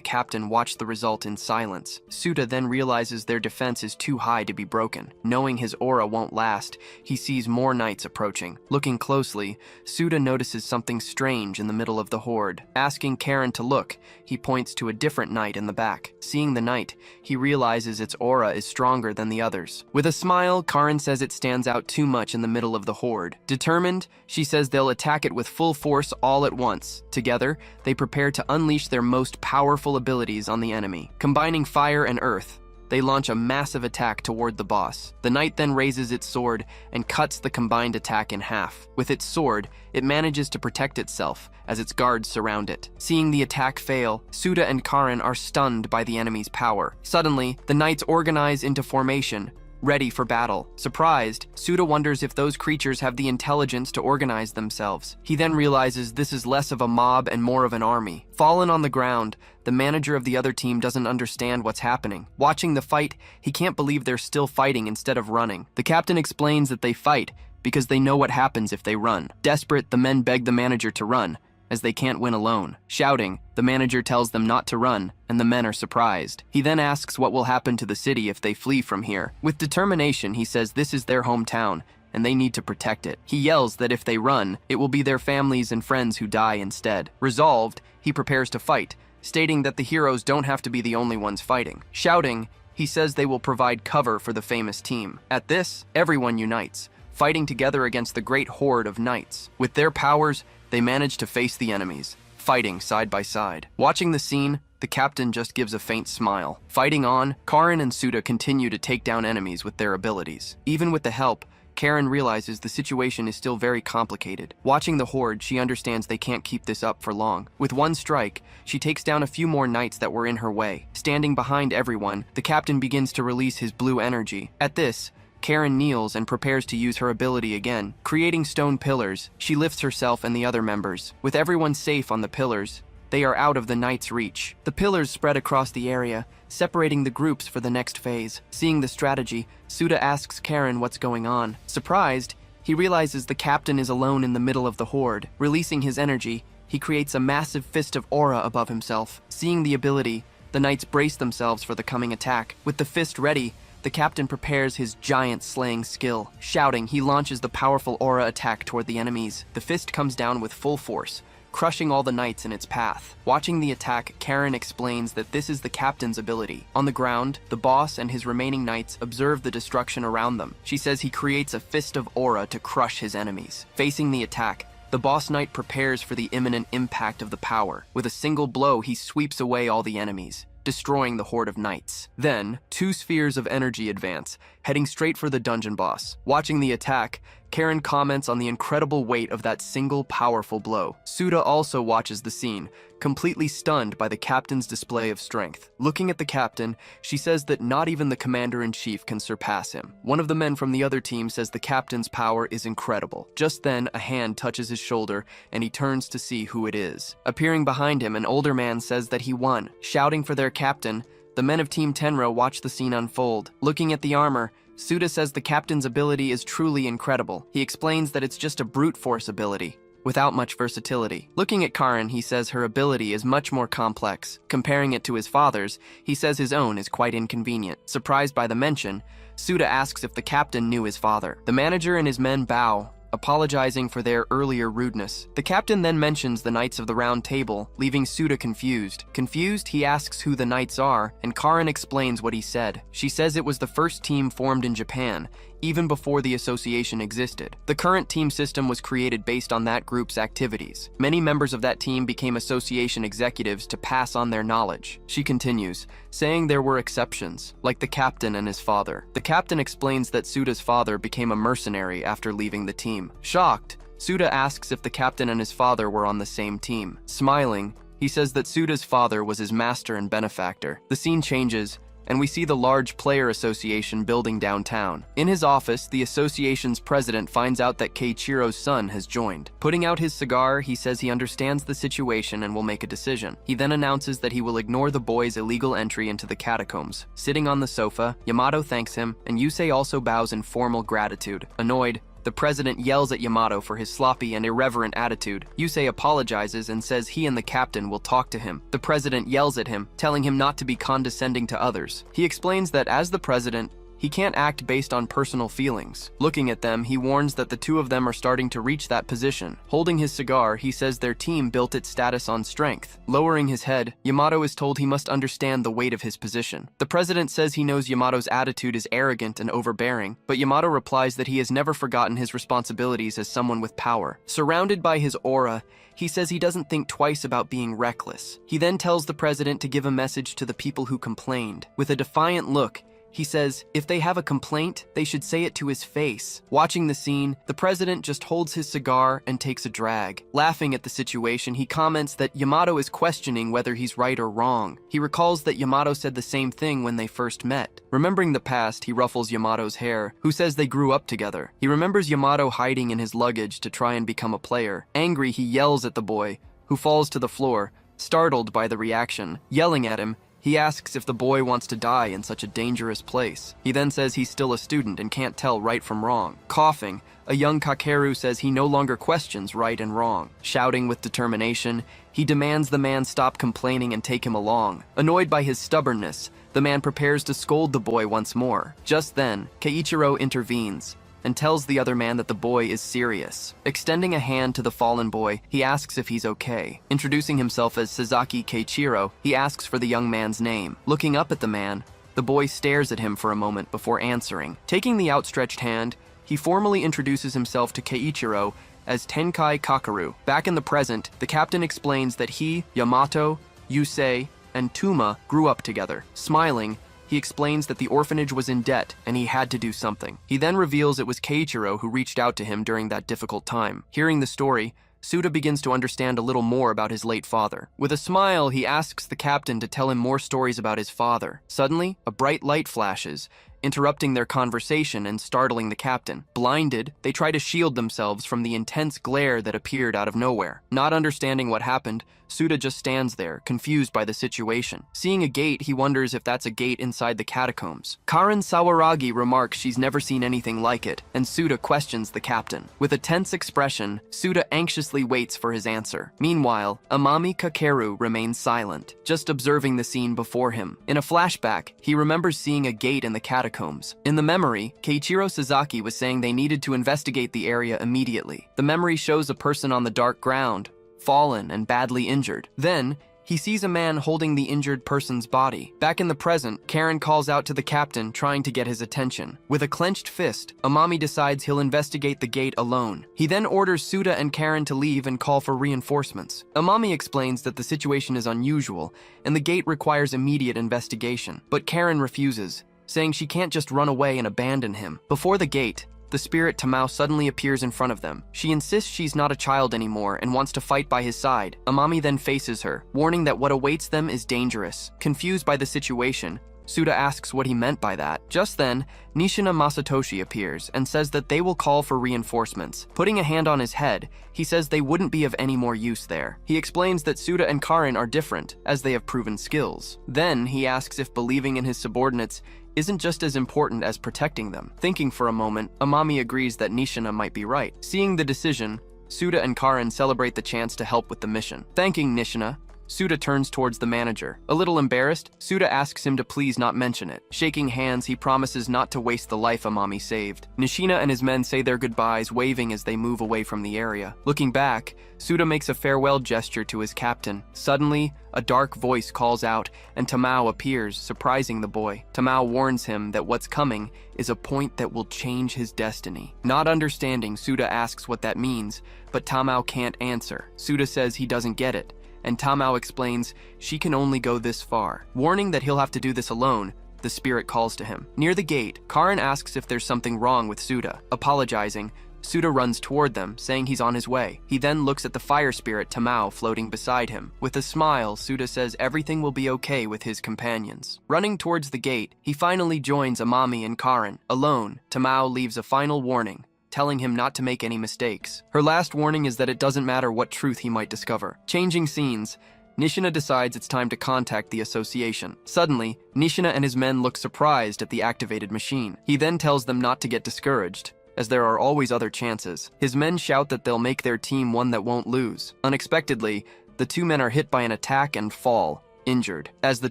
captain watch the result in silence. Suta then realizes their defense is too high to be broken. Knowing his aura won't last, he sees more knights approaching. Looking closely, Suta notices something strange in the middle of the horde. Asking Karen to look, he points to a different knight in the back. Seeing the knight, he realizes its aura is stronger than the others. With a smile, Karen says it stands out too much in the middle of the horde. Determined, she says they'll attack it with full force all at once. Together, they prepare to unleash their most powerful abilities on the enemy. Combining fire and earth, they launch a massive attack toward the boss. The knight then raises its sword and cuts the combined attack in half. With its sword, it manages to protect itself as its guards surround it. Seeing the attack fail, Suta and Karen are stunned by the enemy's power. Suddenly, the knights organize into formation, ready for battle. Surprised, Suta wonders if those creatures have the intelligence to organize themselves. He then realizes this is less of a mob and more of an army. Fallen on the ground, the manager of the other team doesn't understand what's happening. Watching the fight, he can't believe they're still fighting instead of running. The captain explains that they fight because they know what happens if they run. Desperate, the men beg the manager to run, as they can't win alone. Shouting, the manager tells them not to run, and the men are surprised. He then asks what will happen to the city if they flee from here. With determination, he says this is their hometown, and they need to protect it. He yells that if they run, it will be their families and friends who die instead. Resolved, he prepares to fight, stating that the heroes don't have to be the only ones fighting. Shouting, he says they will provide cover for the famous team. At this, everyone unites, fighting together against the great horde of knights. With their powers, they manage to face the enemies, fighting side by side. Watching the scene, the captain just gives a faint smile. Fighting on, Karen and Suta continue to take down enemies with their abilities. Even with the help, Karen realizes the situation is still very complicated. Watching the horde, she understands they can't keep this up for long. With one strike, she takes down a few more knights that were in her way. Standing behind everyone, the captain begins to release his blue energy. At this, Karen kneels and prepares to use her ability again. Creating stone pillars, she lifts herself and the other members. With everyone safe on the pillars, they are out of the knight's reach. The pillars spread across the area, separating the groups for the next phase. Seeing the strategy, Suta asks Karen what's going on. Surprised, he realizes the captain is alone in the middle of the horde. Releasing his energy, he creates a massive fist of aura above himself. Seeing the ability, the knights brace themselves for the coming attack. With the fist ready, the captain prepares his giant slaying skill. Shouting, he launches the powerful aura attack toward the enemies. The fist comes down with full force, crushing all the knights in its path. Watching the attack, Karen explains that this is the captain's ability. On the ground, the boss and his remaining knights observe the destruction around them. She says he creates a fist of aura to crush his enemies. Facing the attack, the boss knight prepares for the imminent impact of the power. With a single blow, he sweeps away all the enemies, destroying the horde of knights. Then, two spheres of energy advance, heading straight for the dungeon boss. Watching the attack, Karen comments on the incredible weight of that single powerful blow. Suta also watches the scene, completely stunned by the captain's display of strength. Looking at the captain, she says that not even the commander-in-chief can surpass him. One of the men from the other team says the captain's power is incredible. Just then, a hand touches his shoulder, and he turns to see who it is. Appearing behind him, an older man says that he won. Shouting for their captain, the men of Team Tenro watch the scene unfold. Looking at the armor, Suda says the captain's ability is truly incredible. He explains that it's just a brute force ability, without much versatility. Looking at Karin, he says her ability is much more complex. Comparing it to his father's, he says his own is quite inconvenient. Surprised by the mention, Suda asks if the captain knew his father. The manager and his men bow, apologizing for their earlier rudeness. The captain then mentions the Knights of the Round Table, leaving Suda confused. Confused, he asks who the Knights are, and Karin explains what he said. She says it was the first team formed in Japan, even before the association existed. The current team system was created based on that group's activities. Many members of that team became association executives to pass on their knowledge. She continues, saying there were exceptions, like the captain and his father. The captain explains that Suda's father became a mercenary after leaving the team. Shocked, Suda asks if the captain and his father were on the same team. Smiling, he says that Suda's father was his master and benefactor. The scene changes, and we see the large player association building downtown. In his office, the association's president finds out that Keiichiro's son has joined. Putting out his cigar, he says he understands the situation and will make a decision. He then announces that he will ignore the boy's illegal entry into the catacombs. Sitting on the sofa, Yamato thanks him, and Yusei also bows in formal gratitude. Annoyed, the president yells at Yamato for his sloppy and irreverent attitude. Yusei apologizes and says he and the captain will talk to him. The president yells at him, telling him not to be condescending to others. He explains that as the president, he can't act based on personal feelings. Looking at them, he warns that the two of them are starting to reach that position. Holding his cigar, he says their team built its status on strength. Lowering his head, Yamato is told he must understand the weight of his position. The president says he knows Yamato's attitude is arrogant and overbearing, but Yamato replies that he has never forgotten his responsibilities as someone with power. Surrounded by his aura, he says he doesn't think twice about being reckless. He then tells the president to give a message to the people who complained. With a defiant look, he says, if they have a complaint, they should say it to his face. Watching the scene, the president just holds his cigar and takes a drag. Laughing at the situation, he comments that Yamato is questioning whether he's right or wrong. He recalls that Yamato said the same thing when they first met. Remembering the past, he ruffles Yamato's hair, who says they grew up together. He remembers Yamato hiding in his luggage to try and become a player. Angry, he yells at the boy, who falls to the floor, startled by the reaction. Yelling at him, he asks if the boy wants to die in such a dangerous place. He then says he's still a student and can't tell right from wrong. Coughing, a young Kakeru says he no longer questions right and wrong. Shouting with determination, he demands the man stop complaining and take him along. Annoyed by his stubbornness, the man prepares to scold the boy once more. Just then, Keiichiro intervenes and tells the other man that the boy is serious. Extending a hand to the fallen boy, he asks if he's okay. Introducing himself as Sasaki Keiichiro, he asks for the young man's name. Looking up at the man, the boy stares at him for a moment before answering. Taking the outstretched hand, he formally introduces himself to Keiichiro as Tenkai Kakeru. Back in the present, the captain explains that he, Yamato, Yusei, and Tuma grew up together. Smiling, he explains that the orphanage was in debt and he had to do something. He then reveals it was Keiichiro who reached out to him during that difficult time. Hearing the story, Suda begins to understand a little more about his late father. With a smile, he asks the captain to tell him more stories about his father. Suddenly, a bright light flashes, interrupting their conversation and startling the captain. Blinded, they try to shield themselves from the intense glare that appeared out of nowhere. Not understanding what happened, Suda just stands there, confused by the situation. Seeing a gate, he wonders if that's a gate inside the catacombs. Karin Sawaragi remarks she's never seen anything like it, and Suda questions the captain. With a tense expression, Suda anxiously waits for his answer. Meanwhile, Amami Kakeru remains silent, just observing the scene before him. In a flashback, he remembers seeing a gate in the catacombs. In the memory, Keiichiro Sasaki was saying they needed to investigate the area immediately. The memory shows a person on the dark ground, fallen and badly injured. Then, he sees a man holding the injured person's body. Back in the present, Karen calls out to the captain, trying to get his attention. With a clenched fist, Amami decides he'll investigate the gate alone. He then orders Suda and Karen to leave and call for reinforcements. Amami explains that the situation is unusual, and the gate requires immediate investigation. But Karen refuses, saying she can't just run away and abandon him. Before the gate, the spirit Tamao suddenly appears in front of them. She insists she's not a child anymore and wants to fight by his side. Amami then faces her, warning that what awaits them is dangerous. Confused by the situation, Suda asks what he meant by that. Just then, Nishina Masatoshi appears and says that they will call for reinforcements. Putting a hand on his head, he says they wouldn't be of any more use there. He explains that Suda and Karin are different, as they have proven skills. Then, he asks if believing in his subordinates isn't just as important as protecting them. Thinking for a moment, Amami agrees that Nishina might be right. Seeing the decision, Suda and Karin celebrate the chance to help with the mission. Thanking Nishina, Suda turns towards the manager. A little embarrassed, Suda asks him to please not mention it. Shaking hands, he promises not to waste the life Amami saved. Nishina and his men say their goodbyes, waving as they move away from the area. Looking back, Suda makes a farewell gesture to his captain. Suddenly, a dark voice calls out, and Tamao appears, surprising the boy. Tamao warns him that what's coming is a point that will change his destiny. Not understanding, Suda asks what that means, but Tamao can't answer. Suda says he doesn't get it, and Tamao explains she can only go this far. Warning that he'll have to do this alone, the spirit calls to him. Near the gate, Karin asks if there's something wrong with Suda. Apologizing, Suda runs toward them, saying he's on his way. He then looks at the fire spirit Tamao floating beside him. With a smile, Suda says everything will be okay with his companions. Running towards the gate, he finally joins Amami and Karin. Alone, Tamao leaves a final warning, telling him not to make any mistakes. Her last warning is that it doesn't matter what truth he might discover. Changing scenes, Nishina decides it's time to contact the association. Suddenly, Nishina and his men look surprised at the activated machine. He then tells them not to get discouraged, as there are always other chances. His men shout that they'll make their team one that won't lose. Unexpectedly, the two men are hit by an attack and fall, injured. As the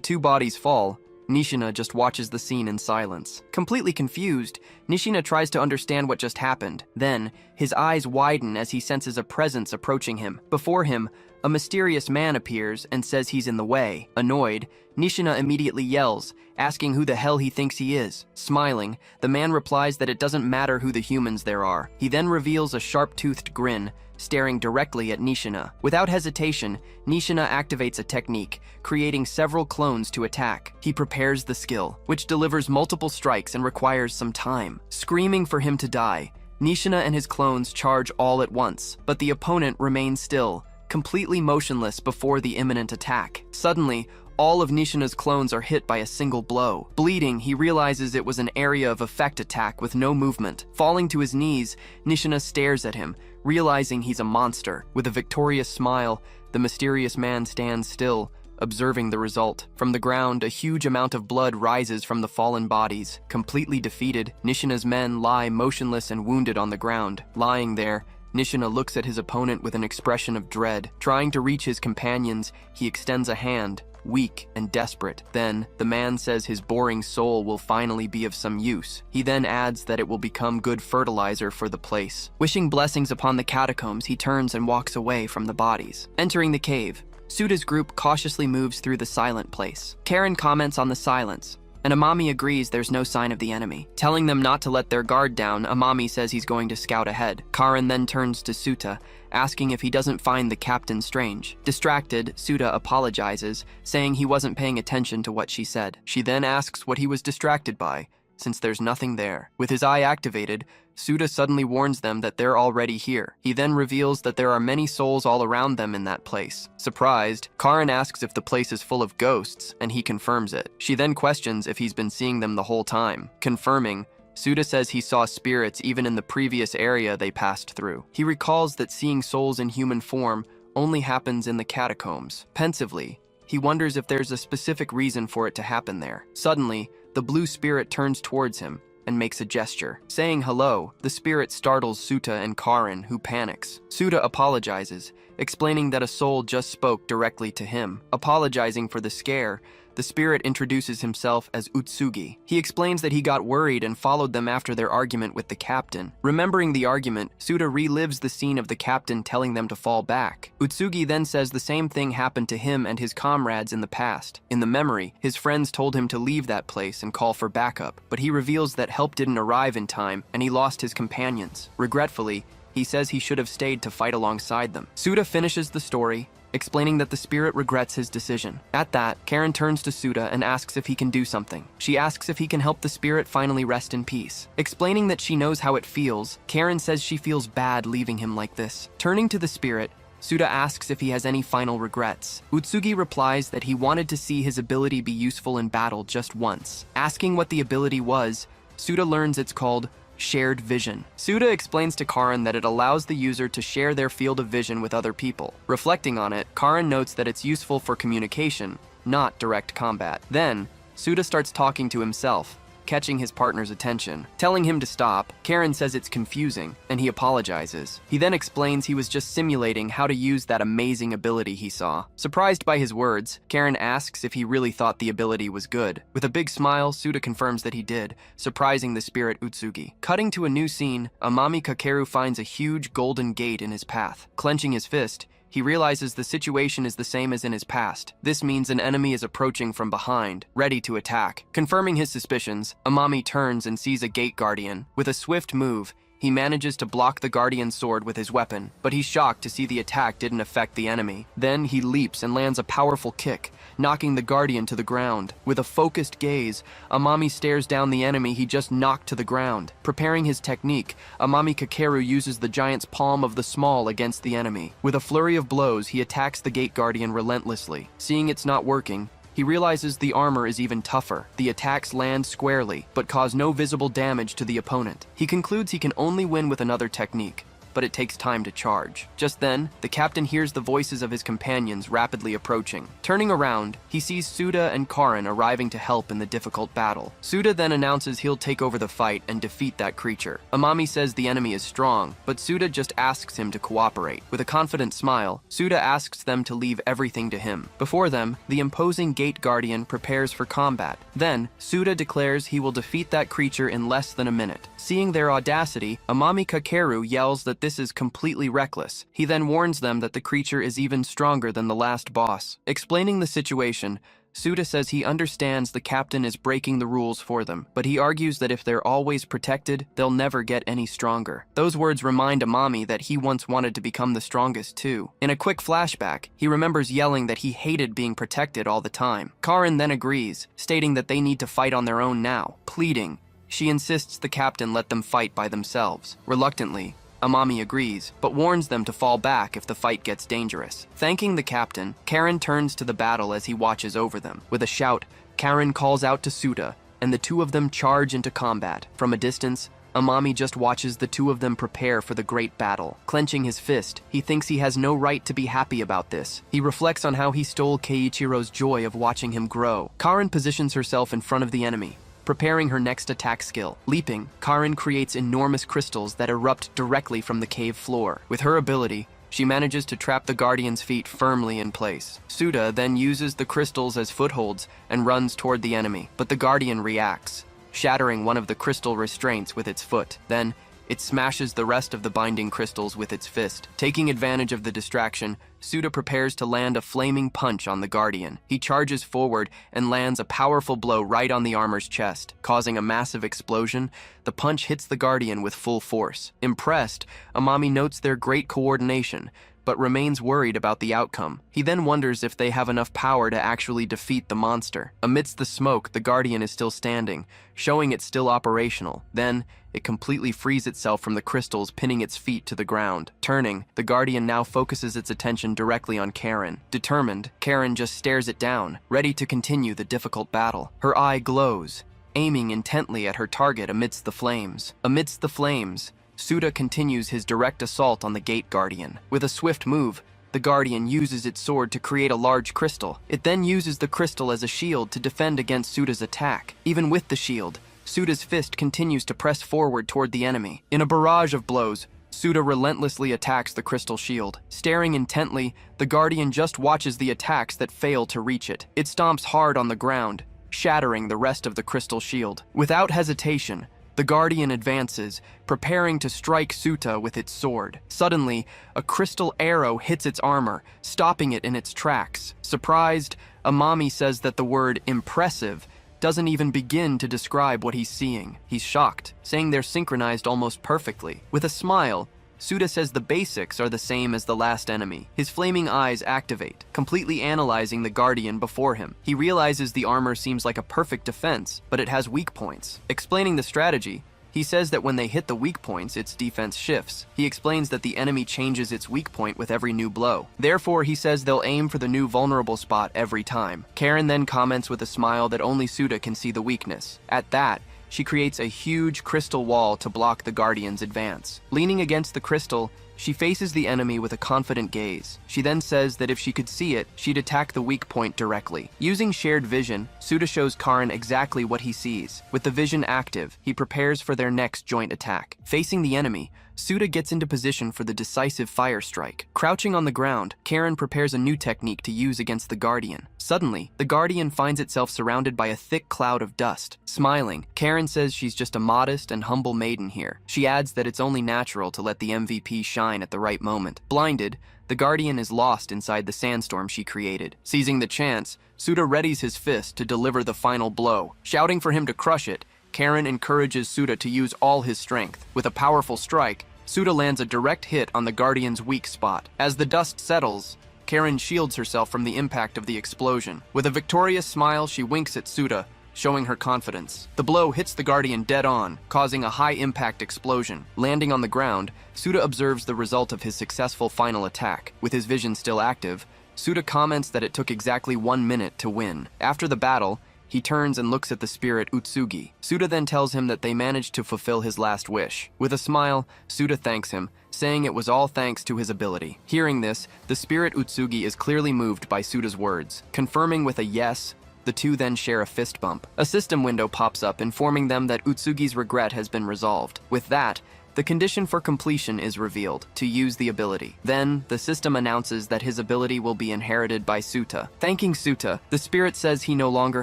two bodies fall, Nishina just watches the scene in silence. Completely confused, Nishina tries to understand what just happened. Then, his eyes widen as he senses a presence approaching him. Before him, a mysterious man appears and says he's in the way. Annoyed, Nishina immediately yells, asking who the hell he thinks he is. Smiling, the man replies that it doesn't matter who the humans there are. He then reveals a sharp-toothed grin, staring directly at Nishina. Without hesitation, Nishina activates a technique, creating several clones to attack. He prepares the skill, which delivers multiple strikes and requires some time. Screaming for him to die, Nishina and his clones charge all at once, but the opponent remains still, completely motionless before the imminent attack. Suddenly, all of Nishina's clones are hit by a single blow. Bleeding, he realizes it was an area of effect attack with no movement. Falling to his knees, Nishina stares at him, realizing he's a monster. With a victorious smile, the mysterious man stands still, observing the result. From the ground, a huge amount of blood rises from the fallen bodies. Completely defeated, Nishina's men lie motionless and wounded on the ground. Lying there, Nishina looks at his opponent with an expression of dread. Trying to reach his companions, he extends a hand, weak and desperate. Then, the man says his boring soul will finally be of some use. He then adds that it will become good fertilizer for the place. Wishing blessings upon the catacombs, he turns and walks away from the bodies. Entering the cave, Suda's group cautiously moves through the silent place. Karin comments on the silence, and Amami agrees there's no sign of the enemy. Telling them not to let their guard down, Amami says he's going to scout ahead. Karin then turns to Suta, asking if he doesn't find the captain strange. Distracted, Suta apologizes, saying he wasn't paying attention to what she said. She then asks what he was distracted by, since there's nothing there. With his eye activated, Suda suddenly warns them that they're already here. He then reveals that there are many souls all around them in that place. Surprised, Karin asks if the place is full of ghosts, and he confirms it. She then questions if he's been seeing them the whole time. Confirming, Suda says he saw spirits even in the previous area they passed through. He recalls that seeing souls in human form only happens in the catacombs. Pensively, he wonders if there's a specific reason for it to happen there. Suddenly, the blue spirit turns towards him and makes a gesture. Saying hello, the spirit startles Suta and Karin, who panics. Suta apologizes, explaining that a soul just spoke directly to him. Apologizing for the scare, the spirit introduces himself as Utsugi. He explains that he got worried and followed them after their argument with the captain. Remembering the argument, Suta relives the scene of the captain telling them to fall back. Utsugi then says the same thing happened to him and his comrades in the past. In the memory, his friends told him to leave that place and call for backup, but he reveals that help didn't arrive in time and he lost his companions. Regretfully, he says he should have stayed to fight alongside them. Suta finishes the story, explaining that the spirit regrets his decision. At that, Karen turns to Suda and asks if he can do something. She asks if he can help the spirit finally rest in peace. Explaining that she knows how it feels, Karen says she feels bad leaving him like this. Turning to the spirit, Suda asks if he has any final regrets. Utsugi replies that he wanted to see his ability be useful in battle just once. Asking what the ability was, Suda learns it's called shared vision. Suda explains to Karin that it allows the user to share their field of vision with other people. Reflecting on it, Karin notes that it's useful for communication, not direct combat. Then, Suda starts talking to himself, catching his partner's attention. Telling him to stop, Karen says it's confusing, and he apologizes. He then explains he was just simulating how to use that amazing ability he saw. Surprised by his words, Karen asks if he really thought the ability was good. With a big smile, Suda confirms that he did, surprising the spirit Utsugi. Cutting to a new scene, Amami Kakeru finds a huge golden gate in his path. Clenching his fist, he realizes the situation is the same as in his past. This means an enemy is approaching from behind, ready to attack. Confirming his suspicions, Amami turns and sees a gate guardian. With a swift move, he manages to block the guardian's sword with his weapon, but he's shocked to see the attack didn't affect the enemy. Then he leaps and lands a powerful kick, knocking the guardian to the ground. With a focused gaze, Amami stares down the enemy he just knocked to the ground. Preparing his technique, Amami Kakeru uses the giant's palm of the small against the enemy. With a flurry of blows, he attacks the gate guardian relentlessly. Seeing it's not working, he realizes the armor is even tougher. The attacks land squarely, but cause no visible damage to the opponent. He concludes he can only win with another technique, but it takes time to charge. Just then, the captain hears the voices of his companions rapidly approaching. Turning around, he sees Suda and Karin arriving to help in the difficult battle. Suda then announces he'll take over the fight and defeat that creature. Amami says the enemy is strong, but Suda just asks him to cooperate. With a confident smile, Suda asks them to leave everything to him. Before them, the imposing gate guardian prepares for combat. Then, Suda declares he will defeat that creature in less than a minute. Seeing their audacity, Amami Kakeru yells that this is completely reckless. He then warns them that the creature is even stronger than the last boss. Explaining the situation, Suda says he understands the captain is breaking the rules for them, but he argues that if they're always protected, they'll never get any stronger. Those words remind Amami that he once wanted to become the strongest too. In a quick flashback, he remembers yelling that he hated being protected all the time. Karin then agrees, stating that they need to fight on their own now. Pleading, she insists the captain let them fight by themselves. Reluctantly, Amami agrees, but warns them to fall back if the fight gets dangerous. Thanking the captain, Karen turns to the battle as he watches over them. With a shout, Karen calls out to Suda, and the two of them charge into combat. From a distance, Amami just watches the two of them prepare for the great battle. Clenching his fist, he thinks he has no right to be happy about this. He reflects on how he stole Keiichiro's joy of watching him grow. Karen positions herself in front of the enemy, preparing her next attack skill. Leaping, Karin creates enormous crystals that erupt directly from the cave floor. With her ability, she manages to trap the guardian's feet firmly in place. Suda then uses the crystals as footholds and runs toward the enemy, but the guardian reacts, shattering one of the crystal restraints with its foot. Then, it smashes the rest of the binding crystals with its fist. Taking advantage of the distraction, Suda prepares to land a flaming punch on the guardian. He charges forward and lands a powerful blow right on the armor's chest, causing a massive explosion. The punch hits the guardian with full force. Impressed, Amami notes their great coordination, but remains worried about the outcome. He then wonders if they have enough power to actually defeat the monster. Amidst the smoke, the guardian is still standing, showing it's still operational. Then, it completely frees itself from the crystals, pinning its feet to the ground. Turning, the guardian now focuses its attention directly on Karen. Determined, Karen just stares it down, ready to continue the difficult battle. Her eye glows, aiming intently at her target amidst the flames. Amidst the flames, Suda continues his direct assault on the gate guardian. With a swift move, the guardian uses its sword to create a large crystal. It then uses the crystal as a shield to defend against Suda's attack. Even with the shield, Suda's fist continues to press forward toward the enemy. In a barrage of blows, Suda relentlessly attacks the crystal shield. Staring intently, the guardian just watches the attacks that fail to reach it. It stomps hard on the ground, shattering the rest of the crystal shield. Without hesitation, the guardian advances, preparing to strike Suta with its sword. Suddenly, a crystal arrow hits its armor, stopping it in its tracks. Surprised, Amami says that the word impressive doesn't even begin to describe what he's seeing. He's shocked, saying they're synchronized almost perfectly. With a smile, Suda says the basics are the same as the last enemy. His flaming eyes activate, completely analyzing the guardian before him. He realizes the armor seems like a perfect defense, but it has weak points. Explaining the strategy, he says that when they hit the weak points, its defense shifts. He explains that the enemy changes its weak point with every new blow. Therefore, he says they'll aim for the new vulnerable spot every time. Karen then comments with a smile that only Suda can see the weakness. At that, she creates a huge crystal wall to block the Guardian's advance. Leaning against the crystal, she faces the enemy with a confident gaze. She then says that if she could see it, she'd attack the weak point directly. Using shared vision, Suda shows Karan exactly what he sees. With the vision active, he prepares for their next joint attack. Facing the enemy, Suda gets into position for the decisive fire strike. Crouching on the ground, Karen prepares a new technique to use against the Guardian. Suddenly, the Guardian finds itself surrounded by a thick cloud of dust. Smiling, Karen says she's just a modest and humble maiden here. She adds that it's only natural to let the MVP shine at the right moment. Blinded, the Guardian is lost inside the sandstorm she created. Seizing the chance, Suda readies his fist to deliver the final blow. Shouting for him to crush it, Karen encourages Suda to use all his strength. With a powerful strike, Suda lands a direct hit on the Guardian's weak spot. As the dust settles, Karen shields herself from the impact of the explosion. With a victorious smile, she winks at Suda, showing her confidence. The blow hits the Guardian dead on, causing a high-impact explosion. Landing on the ground, Suda observes the result of his successful final attack. With his vision still active, Suda comments that it took exactly 1 minute to win. After the battle, he turns and looks at the spirit Utsugi. Suda then tells him that they managed to fulfill his last wish. With a smile, Suda thanks him, saying it was all thanks to his ability. Hearing this, the spirit Utsugi is clearly moved by Suda's words. Confirming with a yes, the two then share a fist bump. A system window pops up informing them that Utsugi's regret has been resolved. With that, the condition for completion is revealed, to use the ability. Then, the system announces that his ability will be inherited by Suta. Thanking Suta, the spirit says he no longer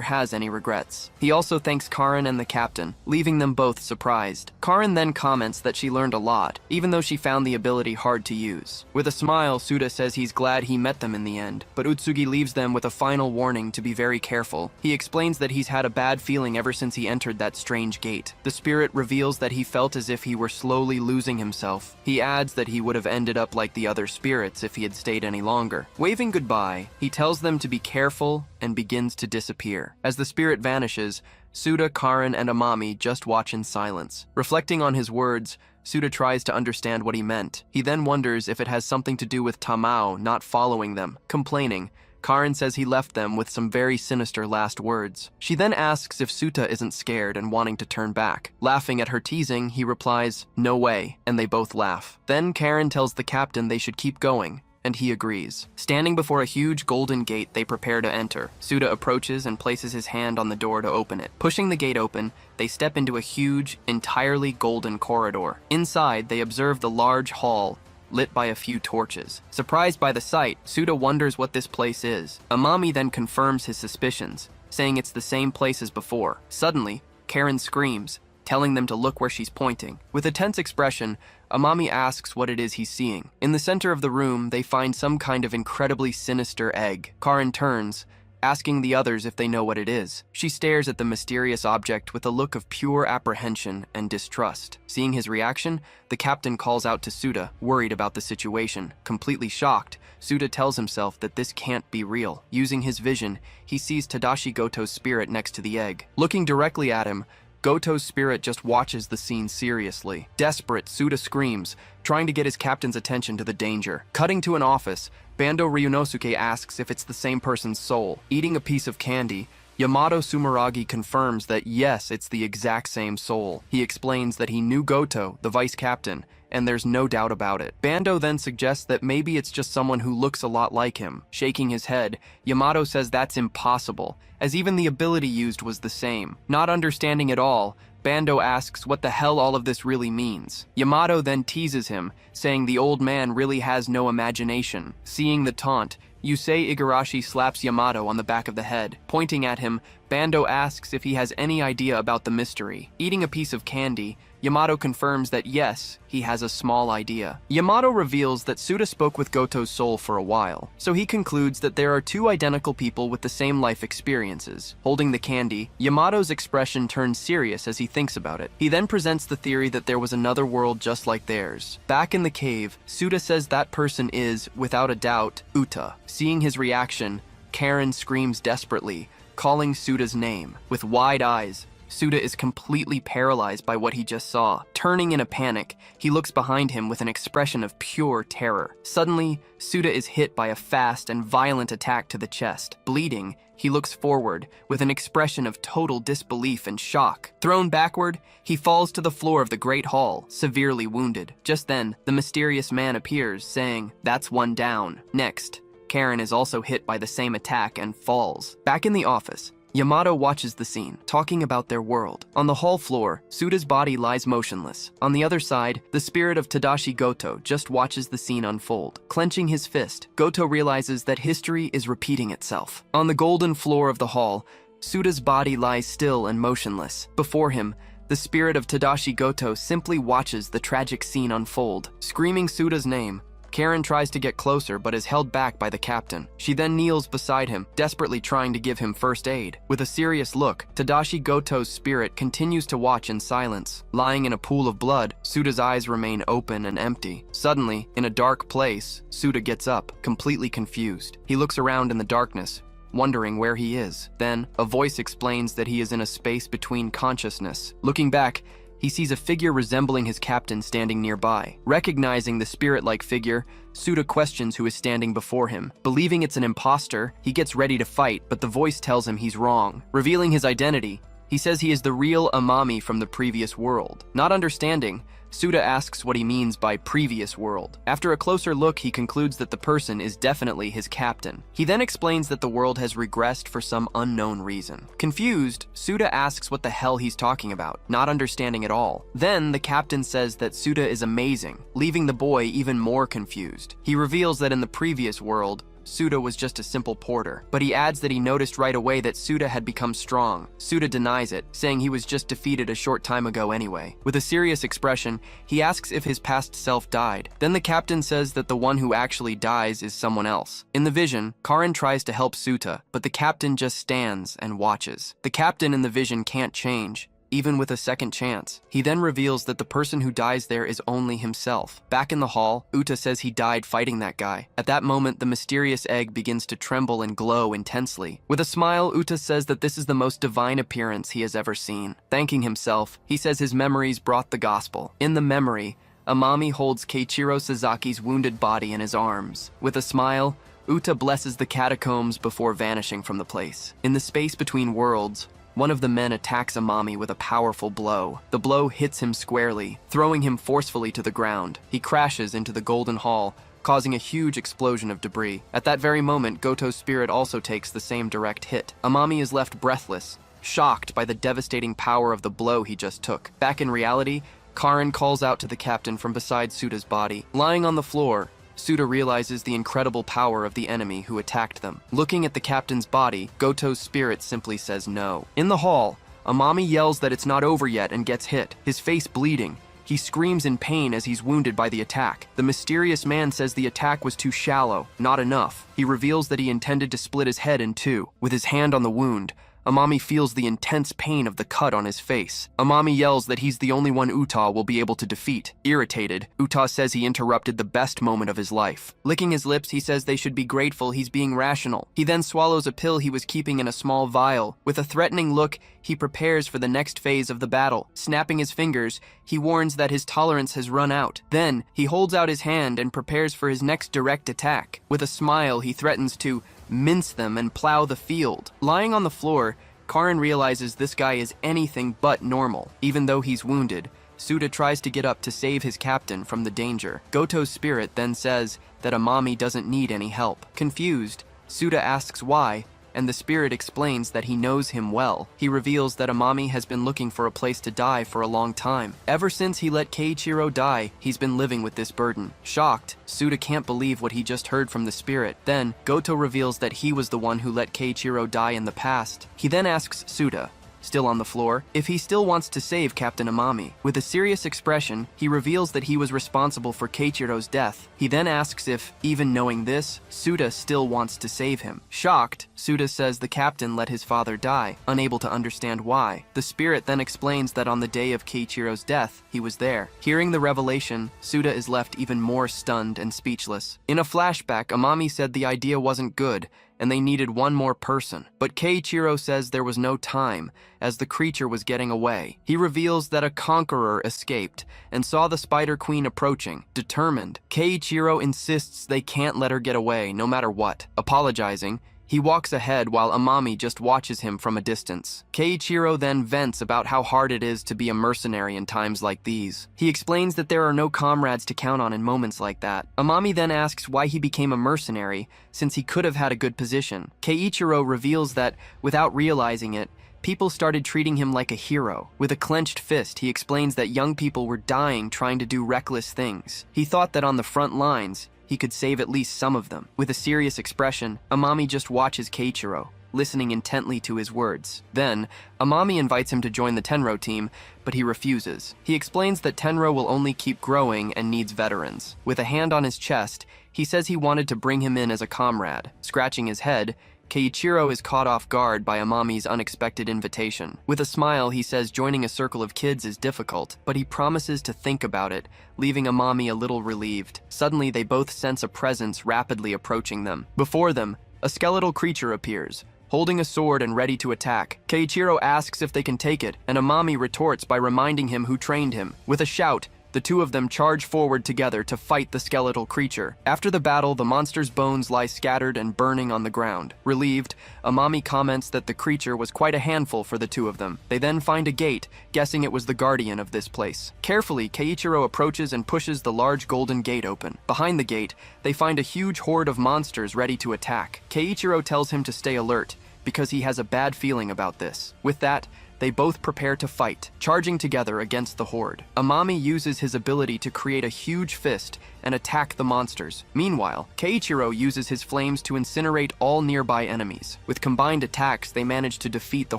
has any regrets. He also thanks Karan and the captain, leaving them both surprised. Karan then comments that she learned a lot, even though she found the ability hard to use. With a smile, Suta says he's glad he met them in the end, but Utsugi leaves them with a final warning to be very careful. He explains that he's had a bad feeling ever since he entered that strange gate. The spirit reveals that he felt as if he were slowly losing himself. He adds that he would have ended up like the other spirits if he had stayed any longer. Waving goodbye, he tells them to be careful and begins to disappear. As the spirit vanishes, Suda, Karan, and Amami just watch in silence. Reflecting on his words, Suda tries to understand what he meant. He then wonders if it has something to do with Tamao not following them. Complaining, Karan says he left them with some very sinister last words. She then asks if Suta isn't scared and wanting to turn back. Laughing at her teasing, he replies, "No way," and they both laugh. Then Karen tells the captain they should keep going, and he agrees. Standing before a huge golden gate, they prepare to enter. Suda approaches and places his hand on the door to open it. Pushing the gate open, they step into a huge, entirely golden corridor. Inside, they observe the large hall, lit by a few torches. Surprised by the sight, Suda wonders what this place is. Amami then confirms his suspicions, saying it's the same place as before. Suddenly, Karen screams, telling them to look where she's pointing. With a tense expression, Amami asks what it is he's seeing. In the center of the room, they find some kind of incredibly sinister egg. Karen turns, asking the others if they know what it is. She stares at the mysterious object with a look of pure apprehension and distrust. Seeing his reaction, the captain calls out to Suda, worried about the situation. Completely shocked, Suda tells himself that this can't be real. Using his vision, he sees Tadashi Goto's spirit next to the egg. Looking directly at him, Goto's spirit just watches the scene seriously. Desperate, Suda screams, trying to get his captain's attention to the danger. Cutting to an office, Bando Ryunosuke asks if it's the same person's soul. Eating a piece of candy, Yamato Sumeragi confirms that yes, it's the exact same soul. He explains that he knew Goto, the vice captain, and there's no doubt about it. Bando then suggests that maybe it's just someone who looks a lot like him. Shaking his head, Yamato says that's impossible, as even the ability used was the same. Not understanding it all, Bando asks what the hell all of this really means. Yamato then teases him, saying the old man really has no imagination. Seeing the taunt, Yusei Igarashi slaps Yamato on the back of the head. Pointing at him, Bando asks if he has any idea about the mystery. Eating a piece of candy, Yamato confirms that yes, he has a small idea. Yamato reveals that Suda spoke with Goto's soul for a while, so he concludes that there are two identical people with the same life experiences. Holding the candy, Yamato's expression turns serious as he thinks about it. He then presents the theory that there was another world just like theirs. Back in the cave, Suda says that person is, without a doubt, Uta. Seeing his reaction, Karen screams desperately, calling Suda's name. With wide eyes, Suda is completely paralyzed by what he just saw. Turning in a panic, he looks behind him with an expression of pure terror. Suddenly, Suda is hit by a fast and violent attack to the chest. Bleeding, he looks forward with an expression of total disbelief and shock. Thrown backward, he falls to the floor of the Great Hall, severely wounded. Just then, the mysterious man appears, saying, "That's one down." Next, Karen is also hit by the same attack and falls. Back in the office, Yamato watches the scene, talking about their world. On the hall floor, Suda's body lies motionless. On the other side, the spirit of Tadashi Goto just watches the scene unfold. Clenching his fist, Goto realizes that history is repeating itself. On the golden floor of the hall, Suda's body lies still and motionless. Before him, the spirit of Tadashi Goto simply watches the tragic scene unfold. Screaming Suda's name, Karen tries to get closer but is held back by the captain. She then kneels beside him, desperately trying to give him first aid. With a serious look, Tadashi Goto's spirit continues to watch in silence. Lying in a pool of blood, Suda's eyes remain open and empty. Suddenly, in a dark place, Suda gets up, completely confused. He looks around in the darkness, wondering where he is. Then, a voice explains that he is in a space between consciousness. Looking back, he sees a figure resembling his captain standing nearby. Recognizing the spirit-like figure, Suda questions who is standing before him. Believing it's an imposter, he gets ready to fight, but the voice tells him he's wrong. Revealing his identity, he says he is the real Amami from the previous world. Not understanding, Suda asks what he means by previous world. After a closer look, he concludes that the person is definitely his captain. He then explains that the world has regressed for some unknown reason. Confused, Suda asks what the hell he's talking about, not understanding at all. Then, the captain says that Suda is amazing, leaving the boy even more confused. He reveals that in the previous world, Suda was just a simple porter, but he adds that he noticed right away that Suda had become strong. Suda denies it, saying he was just defeated a short time ago anyway. With a serious expression, he asks if his past self died. Then the captain says that the one who actually dies is someone else. In the vision, Karin tries to help Suta, but the captain just stands and watches. The captain in the vision can't change, even with a second chance. He then reveals that the person who dies there is only himself. Back in the hall, Uta says he died fighting that guy. At that moment, the mysterious egg begins to tremble and glow intensely. With a smile, Uta says that this is the most divine appearance he has ever seen. Thanking himself, he says his memories brought the gospel. In the memory, Amami holds Keiichiro Sasaki's wounded body in his arms. With a smile, Uta blesses the catacombs before vanishing from the place. In the space between worlds, one of the men attacks Amami with a powerful blow. The blow hits him squarely, throwing him forcefully to the ground. He crashes into the Golden Hall, causing a huge explosion of debris. At that very moment, Goto's spirit also takes the same direct hit. Amami is left breathless, shocked by the devastating power of the blow he just took. Back in reality, Karin calls out to the captain from beside Suda's body. Lying on the floor, Suda realizes the incredible power of the enemy who attacked them. Looking at the captain's body, Goto's spirit simply says no. In the hall, Amami yells that it's not over yet and gets hit, his face bleeding. He screams in pain as he's wounded by the attack. The mysterious man says the attack was too shallow, not enough. He reveals that he intended to split his head in two. With his hand on the wound, Amami feels the intense pain of the cut on his face. Amami yells that he's the only one Uta will be able to defeat. Irritated, Uta says he interrupted the best moment of his life. Licking his lips, he says they should be grateful he's being rational. He then swallows a pill he was keeping in a small vial. With a threatening look, he prepares for the next phase of the battle. Snapping his fingers, he warns that his tolerance has run out. Then, he holds out his hand and prepares for his next direct attack. With a smile, he threatens to mince them and plow the field. Lying on the floor, Karin realizes this guy is anything but normal. Even though he's wounded, Suda tries to get up to save his captain from the danger. Goto's spirit then says that Amami doesn't need any help. Confused, Suda asks why, and the spirit explains that he knows him well. He reveals that Amami has been looking for a place to die for a long time. Ever since he let Keiichiro die, he's been living with this burden. Shocked, Suda can't believe what he just heard from the spirit. Then, Goto reveals that he was the one who let Keiichiro die in the past. He then asks Suda, still on the floor, if he still wants to save Captain Amami. With a serious expression, he reveals that he was responsible for Keiichiro's death. He then asks if, even knowing this, Suda still wants to save him. Shocked, Suda says the captain let his father die, unable to understand why. The spirit then explains that on the day of Keiichiro's death, he was there. Hearing the revelation, Suda is left even more stunned and speechless. In a flashback, Amami said the idea wasn't good, and they needed one more person. But Keiichiro says there was no time, as the creature was getting away. He reveals that a conqueror escaped, and saw the Spider Queen approaching. Determined, Keiichiro insists they can't let her get away, no matter what. Apologizing, he walks ahead while Amami just watches him from a distance. Keiichiro then vents about how hard it is to be a mercenary in times like these. He explains that there are no comrades to count on in moments like that. Amami then asks why he became a mercenary, since he could have had a good position. Keiichiro reveals that, without realizing it, people started treating him like a hero. With a clenched fist, he explains that young people were dying trying to do reckless things. He thought that on the front lines, he could save at least some of them. With a serious expression, Amami just watches Keiichiro, listening intently to his words. Then, Amami invites him to join the Tenro team, but he refuses. He explains that Tenro will only keep growing and needs veterans. With a hand on his chest, he says he wanted to bring him in as a comrade. Scratching his head, Keiichiro is caught off guard by Amami's unexpected invitation. With a smile, he says joining a circle of kids is difficult, but he promises to think about it, leaving Amami a little relieved. Suddenly, they both sense a presence rapidly approaching them. Before them, a skeletal creature appears, holding a sword and ready to attack. Keiichiro asks if they can take it, and Amami retorts by reminding him who trained him. With a shout, the two of them charge forward together to fight the skeletal creature. After the battle, the monster's bones lie scattered and burning on the ground. Relieved, Amami comments that the creature was quite a handful for the two of them. They then find a gate, guessing it was the guardian of this place. Carefully, Keiichiro approaches and pushes the large golden gate open. Behind the gate, they find a huge horde of monsters ready to attack. Keiichiro tells him to stay alert, because he has a bad feeling about this. With that, they both prepare to fight, charging together against the horde. Amami uses his ability to create a huge fist and attack the monsters. Meanwhile, Keiichiro uses his flames to incinerate all nearby enemies. With combined attacks, they manage to defeat the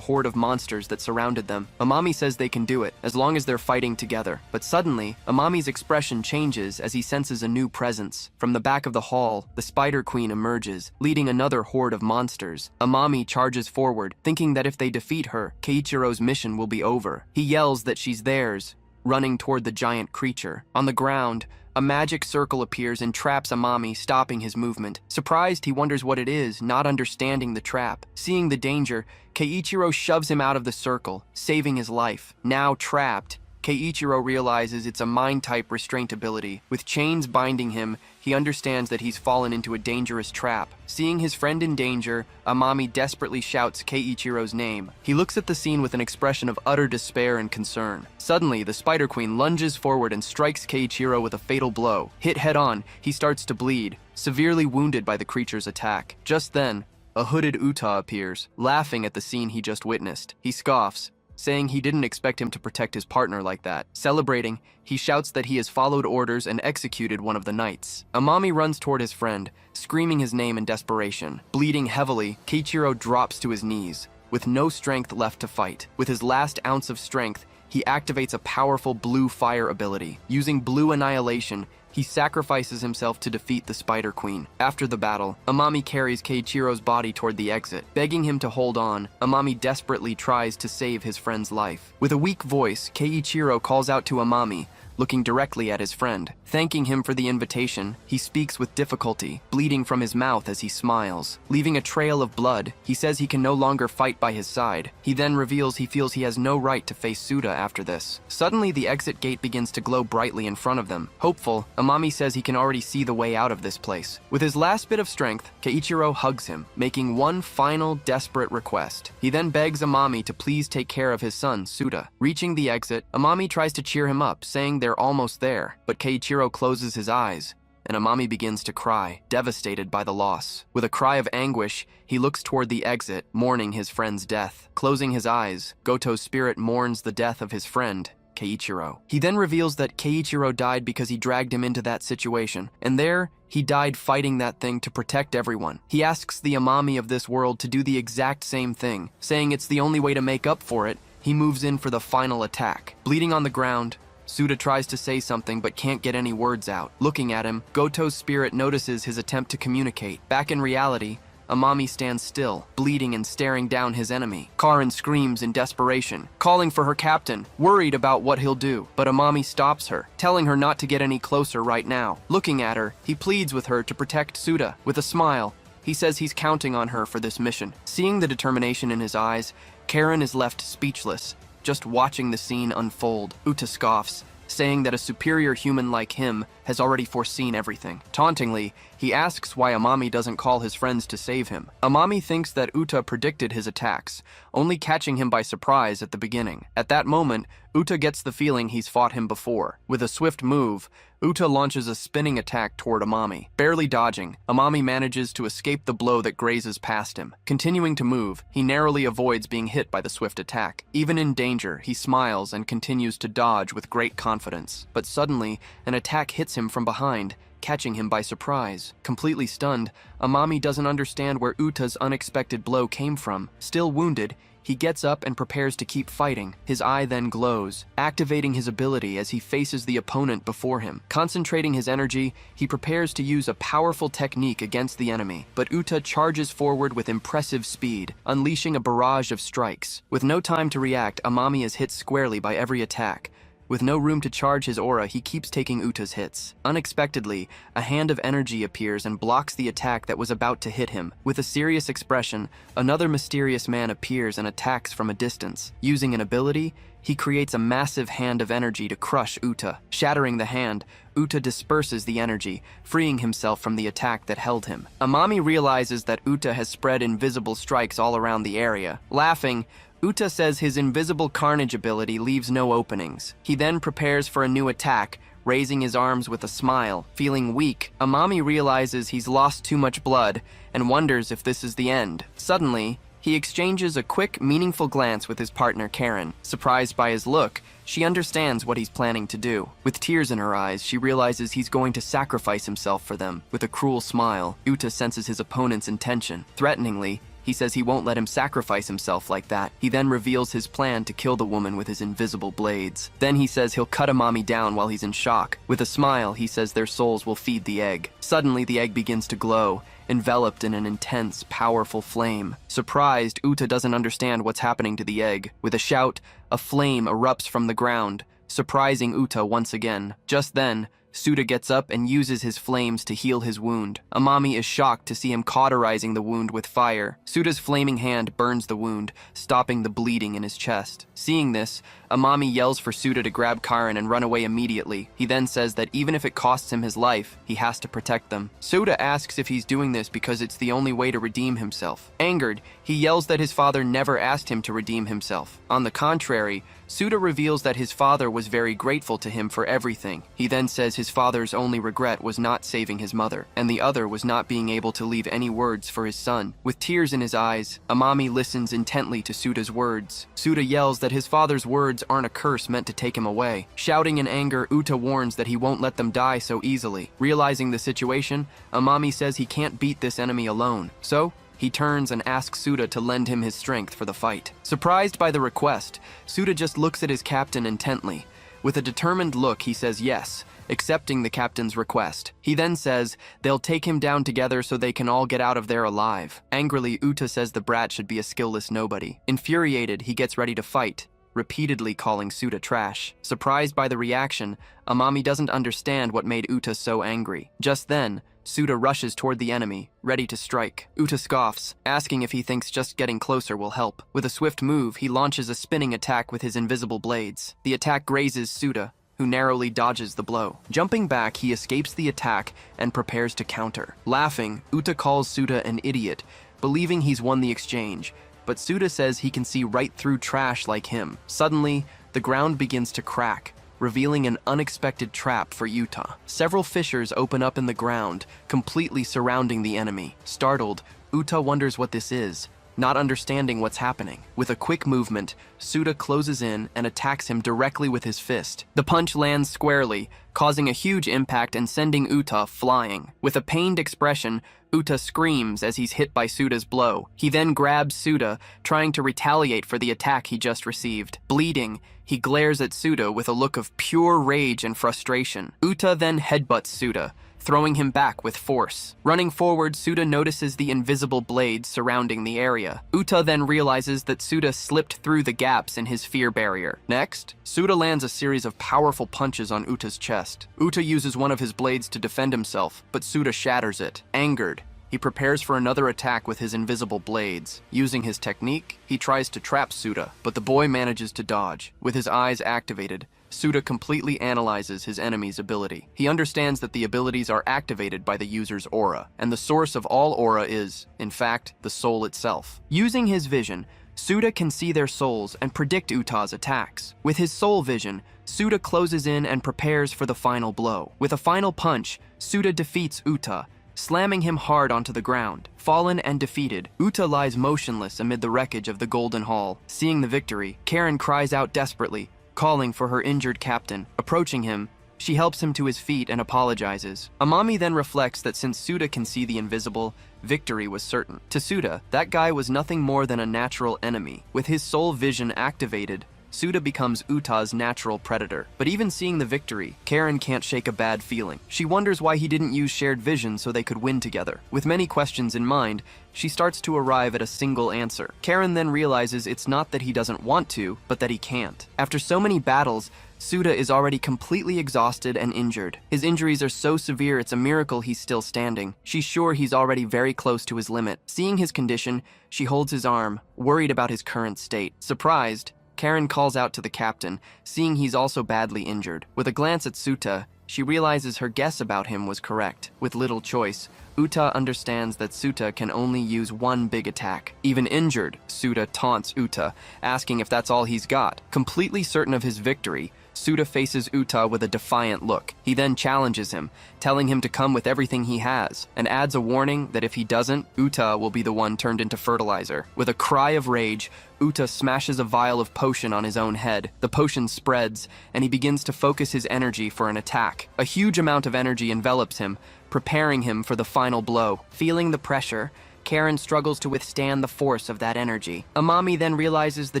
horde of monsters that surrounded them. Amami says they can do it, as long as they're fighting together. But suddenly, Amami's expression changes as he senses a new presence. From the back of the hall, the Spider Queen emerges, leading another horde of monsters. Amami charges forward, thinking that if they defeat her, Keiichiro's mission will be over. He yells that she's theirs, running toward the giant creature. On the ground, a magic circle appears and traps Amami, stopping his movement. Surprised, he wonders what it is, not understanding the trap. Seeing the danger, Keiichiro shoves him out of the circle, saving his life. Now trapped, Keiichiro realizes it's a mind-type restraint ability. With chains binding him, he understands that he's fallen into a dangerous trap. Seeing his friend in danger, Amami desperately shouts Keiichiro's name. He looks at the scene with an expression of utter despair and concern. Suddenly, the Spider Queen lunges forward and strikes Keiichiro with a fatal blow. Hit head-on, he starts to bleed, severely wounded by the creature's attack. Just then, a hooded Uta appears, laughing at the scene he just witnessed. He scoffs, saying he didn't expect him to protect his partner like that. Celebrating, he shouts that he has followed orders and executed one of the knights. Amami runs toward his friend, screaming his name in desperation. Bleeding heavily, Keiichiro drops to his knees, with no strength left to fight. With his last ounce of strength, he activates a powerful blue fire ability. Using blue annihilation, he sacrifices himself to defeat the Spider Queen. After the battle, Amami carries Keiichiro's body toward the exit. Begging him to hold on, Amami desperately tries to save his friend's life. With a weak voice, Keiichiro calls out to Amami, looking directly at his friend. Thanking him for the invitation, he speaks with difficulty, bleeding from his mouth as he smiles. Leaving a trail of blood, he says he can no longer fight by his side. He then reveals he feels he has no right to face Suda after this. Suddenly, the exit gate begins to glow brightly in front of them. Hopeful, Amami says he can already see the way out of this place. With his last bit of strength, Keiichiro hugs him, making one final desperate request. He then begs Amami to please take care of his son, Suda. Reaching the exit, Amami tries to cheer him up, saying they're almost there, but Keiichiro closes his eyes, and Amami begins to cry, devastated by the loss. With a cry of anguish, he looks toward the exit, mourning his friend's death. Closing his eyes, Goto's spirit mourns the death of his friend, Keiichiro. He then reveals that Keiichiro died because he dragged him into that situation, and there, he died fighting that thing to protect everyone. He asks the Amami of this world to do the exact same thing, saying it's the only way to make up for it. He moves in for the final attack. Bleeding on the ground, Suda tries to say something but can't get any words out. Looking at him, Goto's spirit notices his attempt to communicate. Back in reality, Amami stands still, bleeding and staring down his enemy. Karin screams in desperation, calling for her captain, worried about what he'll do. But Amami stops her, telling her not to get any closer right now. Looking at her, he pleads with her to protect Suda. With a smile, he says he's counting on her for this mission. Seeing the determination in his eyes, Karin is left speechless, just watching the scene unfold. Uta scoffs, saying that a superior human like him has already foreseen everything. Tauntingly, he asks why Amami doesn't call his friends to save him. Amami thinks that Uta predicted his attacks, only catching him by surprise at the beginning. At that moment, Uta gets the feeling he's fought him before. With a swift move, Uta launches a spinning attack toward Amami. Barely dodging, Amami manages to escape the blow that grazes past him. Continuing to move, he narrowly avoids being hit by the swift attack. Even in danger, he smiles and continues to dodge with great confidence. But suddenly, an attack hits him from behind, catching him by surprise. Completely stunned, Amami doesn't understand where Uta's unexpected blow came from. Still wounded, he gets up and prepares to keep fighting. His eye then glows, activating his ability as he faces the opponent before him. Concentrating his energy, he prepares to use a powerful technique against the enemy. But Uta charges forward with impressive speed, unleashing a barrage of strikes. With no time to react, Amami is hit squarely by every attack. With no room to charge his aura, he keeps taking Uta's hits. Unexpectedly, a hand of energy appears and blocks the attack that was about to hit him. With a serious expression, another mysterious man appears and attacks from a distance. Using an ability, he creates a massive hand of energy to crush Uta. Shattering the hand, Uta disperses the energy, freeing himself from the attack that held him. Amami realizes that Uta has spread invisible strikes all around the area. Laughing, Uta says his invisible carnage ability leaves no openings. He then prepares for a new attack, raising his arms with a smile. Feeling weak, Amami realizes he's lost too much blood and wonders if this is the end. Suddenly, he exchanges a quick, meaningful glance with his partner Karin. Surprised by his look, she understands what he's planning to do. With tears in her eyes, she realizes he's going to sacrifice himself for them. With a cruel smile, Uta senses his opponent's intention. Threateningly, he says he won't let him sacrifice himself like that. He then reveals his plan to kill the woman with his invisible blades. Then he says he'll cut Amami down while he's in shock. With a smile, he says their souls will feed the egg. Suddenly, the egg begins to glow, enveloped in an intense, powerful flame. Surprised, Uta doesn't understand what's happening to the egg. With a shout, a flame erupts from the ground, surprising Uta once again. Just then, Suda gets up and uses his flames to heal his wound. Amami is shocked to see him cauterizing the wound with fire. Suda's flaming hand burns the wound, stopping the bleeding in his chest. Seeing this, Amami yells for Suda to grab Karin and run away immediately. He then says that even if it costs him his life, he has to protect them. Suda asks if he's doing this because it's the only way to redeem himself. Angered, he yells that his father never asked him to redeem himself. On the contrary, Suda reveals that his father was very grateful to him for everything. He then says his father's only regret was not saving his mother, and the other was not being able to leave any words for his son. With tears in his eyes, Amami listens intently to Suda's words. Suda yells that his father's words aren't a curse meant to take him away. Shouting in anger, Uta warns that he won't let them die so easily. Realizing the situation, Amami says he can't beat this enemy alone. So, he turns and asks Suda to lend him his strength for the fight. Surprised by the request, Suda just looks at his captain intently. With a determined look, he says yes, accepting the captain's request. He then says they'll take him down together so they can all get out of there alive. Angrily, Uta says the brat should be a skillless nobody. Infuriated, he gets ready to fight, repeatedly calling Suda trash. Surprised by the reaction, Amami doesn't understand what made Uta so angry. Just then, Suda rushes toward the enemy, ready to strike. Uta scoffs, asking if he thinks just getting closer will help. With a swift move, he launches a spinning attack with his invisible blades. The attack grazes Suda, who narrowly dodges the blow. Jumping back, he escapes the attack and prepares to counter. Laughing, Uta calls Suda an idiot, believing he's won the exchange. But Suda says he can see right through trash like him. Suddenly, the ground begins to crack, revealing an unexpected trap for Uta. Several fissures open up in the ground, completely surrounding the enemy. Startled, Uta wonders what this is, not understanding what's happening. With a quick movement, Suda closes in and attacks him directly with his fist. The punch lands squarely, causing a huge impact and sending Uta flying. With a pained expression, Uta screams as he's hit by Suda's blow. He then grabs Suda, trying to retaliate for the attack he just received. Bleeding, he glares at Suda with a look of pure rage and frustration. Uta then headbutts Suda, throwing him back with force. Running forward, Suda notices the invisible blades surrounding the area. Uta then realizes that Suda slipped through the gaps in his fear barrier. Next, Suda lands a series of powerful punches on Uta's chest. Uta uses one of his blades to defend himself, but Suda shatters it. Angered, he prepares for another attack with his invisible blades. Using his technique, he tries to trap Suda, but the boy manages to dodge. With his eyes activated, Suda completely analyzes his enemy's ability. He understands that the abilities are activated by the user's aura, and the source of all aura is, in fact, the soul itself. Using his vision, Suda can see their souls and predict Uta's attacks. With his soul vision, Suda closes in and prepares for the final blow. With a final punch, Suda defeats Uta, slamming him hard onto the ground. Fallen and defeated, Uta lies motionless amid the wreckage of the Golden Hall. Seeing the victory, Karen cries out desperately, calling for her injured captain. Approaching him, she helps him to his feet and apologizes. Amami then reflects that since Suda can see the invisible, victory was certain. To Suda, that guy was nothing more than a natural enemy. With his soul vision activated, Suda becomes Uta's natural predator. But even seeing the victory, Karen can't shake a bad feeling. She wonders why he didn't use shared vision so they could win together. With many questions in mind, she starts to arrive at a single answer. Karen then realizes it's not that he doesn't want to, but that he can't. After so many battles, Suda is already completely exhausted and injured. His injuries are so severe it's a miracle he's still standing. She's sure he's already very close to his limit. Seeing his condition, she holds his arm, worried about his current state. Surprised, Karen calls out to the captain, seeing he's also badly injured. With a glance at Suta, she realizes her guess about him was correct. With little choice, Uta understands that Suta can only use one big attack. Even injured, Suta taunts Uta, asking if that's all he's got. Completely certain of his victory, Suta faces Uta with a defiant look. He then challenges him, telling him to come with everything he has, and adds a warning that if he doesn't, Uta will be the one turned into fertilizer. With a cry of rage, Uta smashes a vial of potion on his own head. The potion spreads, and he begins to focus his energy for an attack. A huge amount of energy envelops him, preparing him for the final blow. Feeling the pressure, Karen struggles to withstand the force of that energy. Amami then realizes the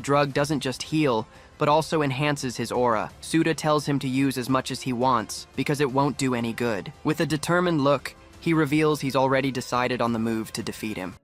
drug doesn't just heal, but also enhances his aura. Suda tells him to use as much as he wants, because it won't do any good. With a determined look, he reveals he's already decided on the move to defeat him.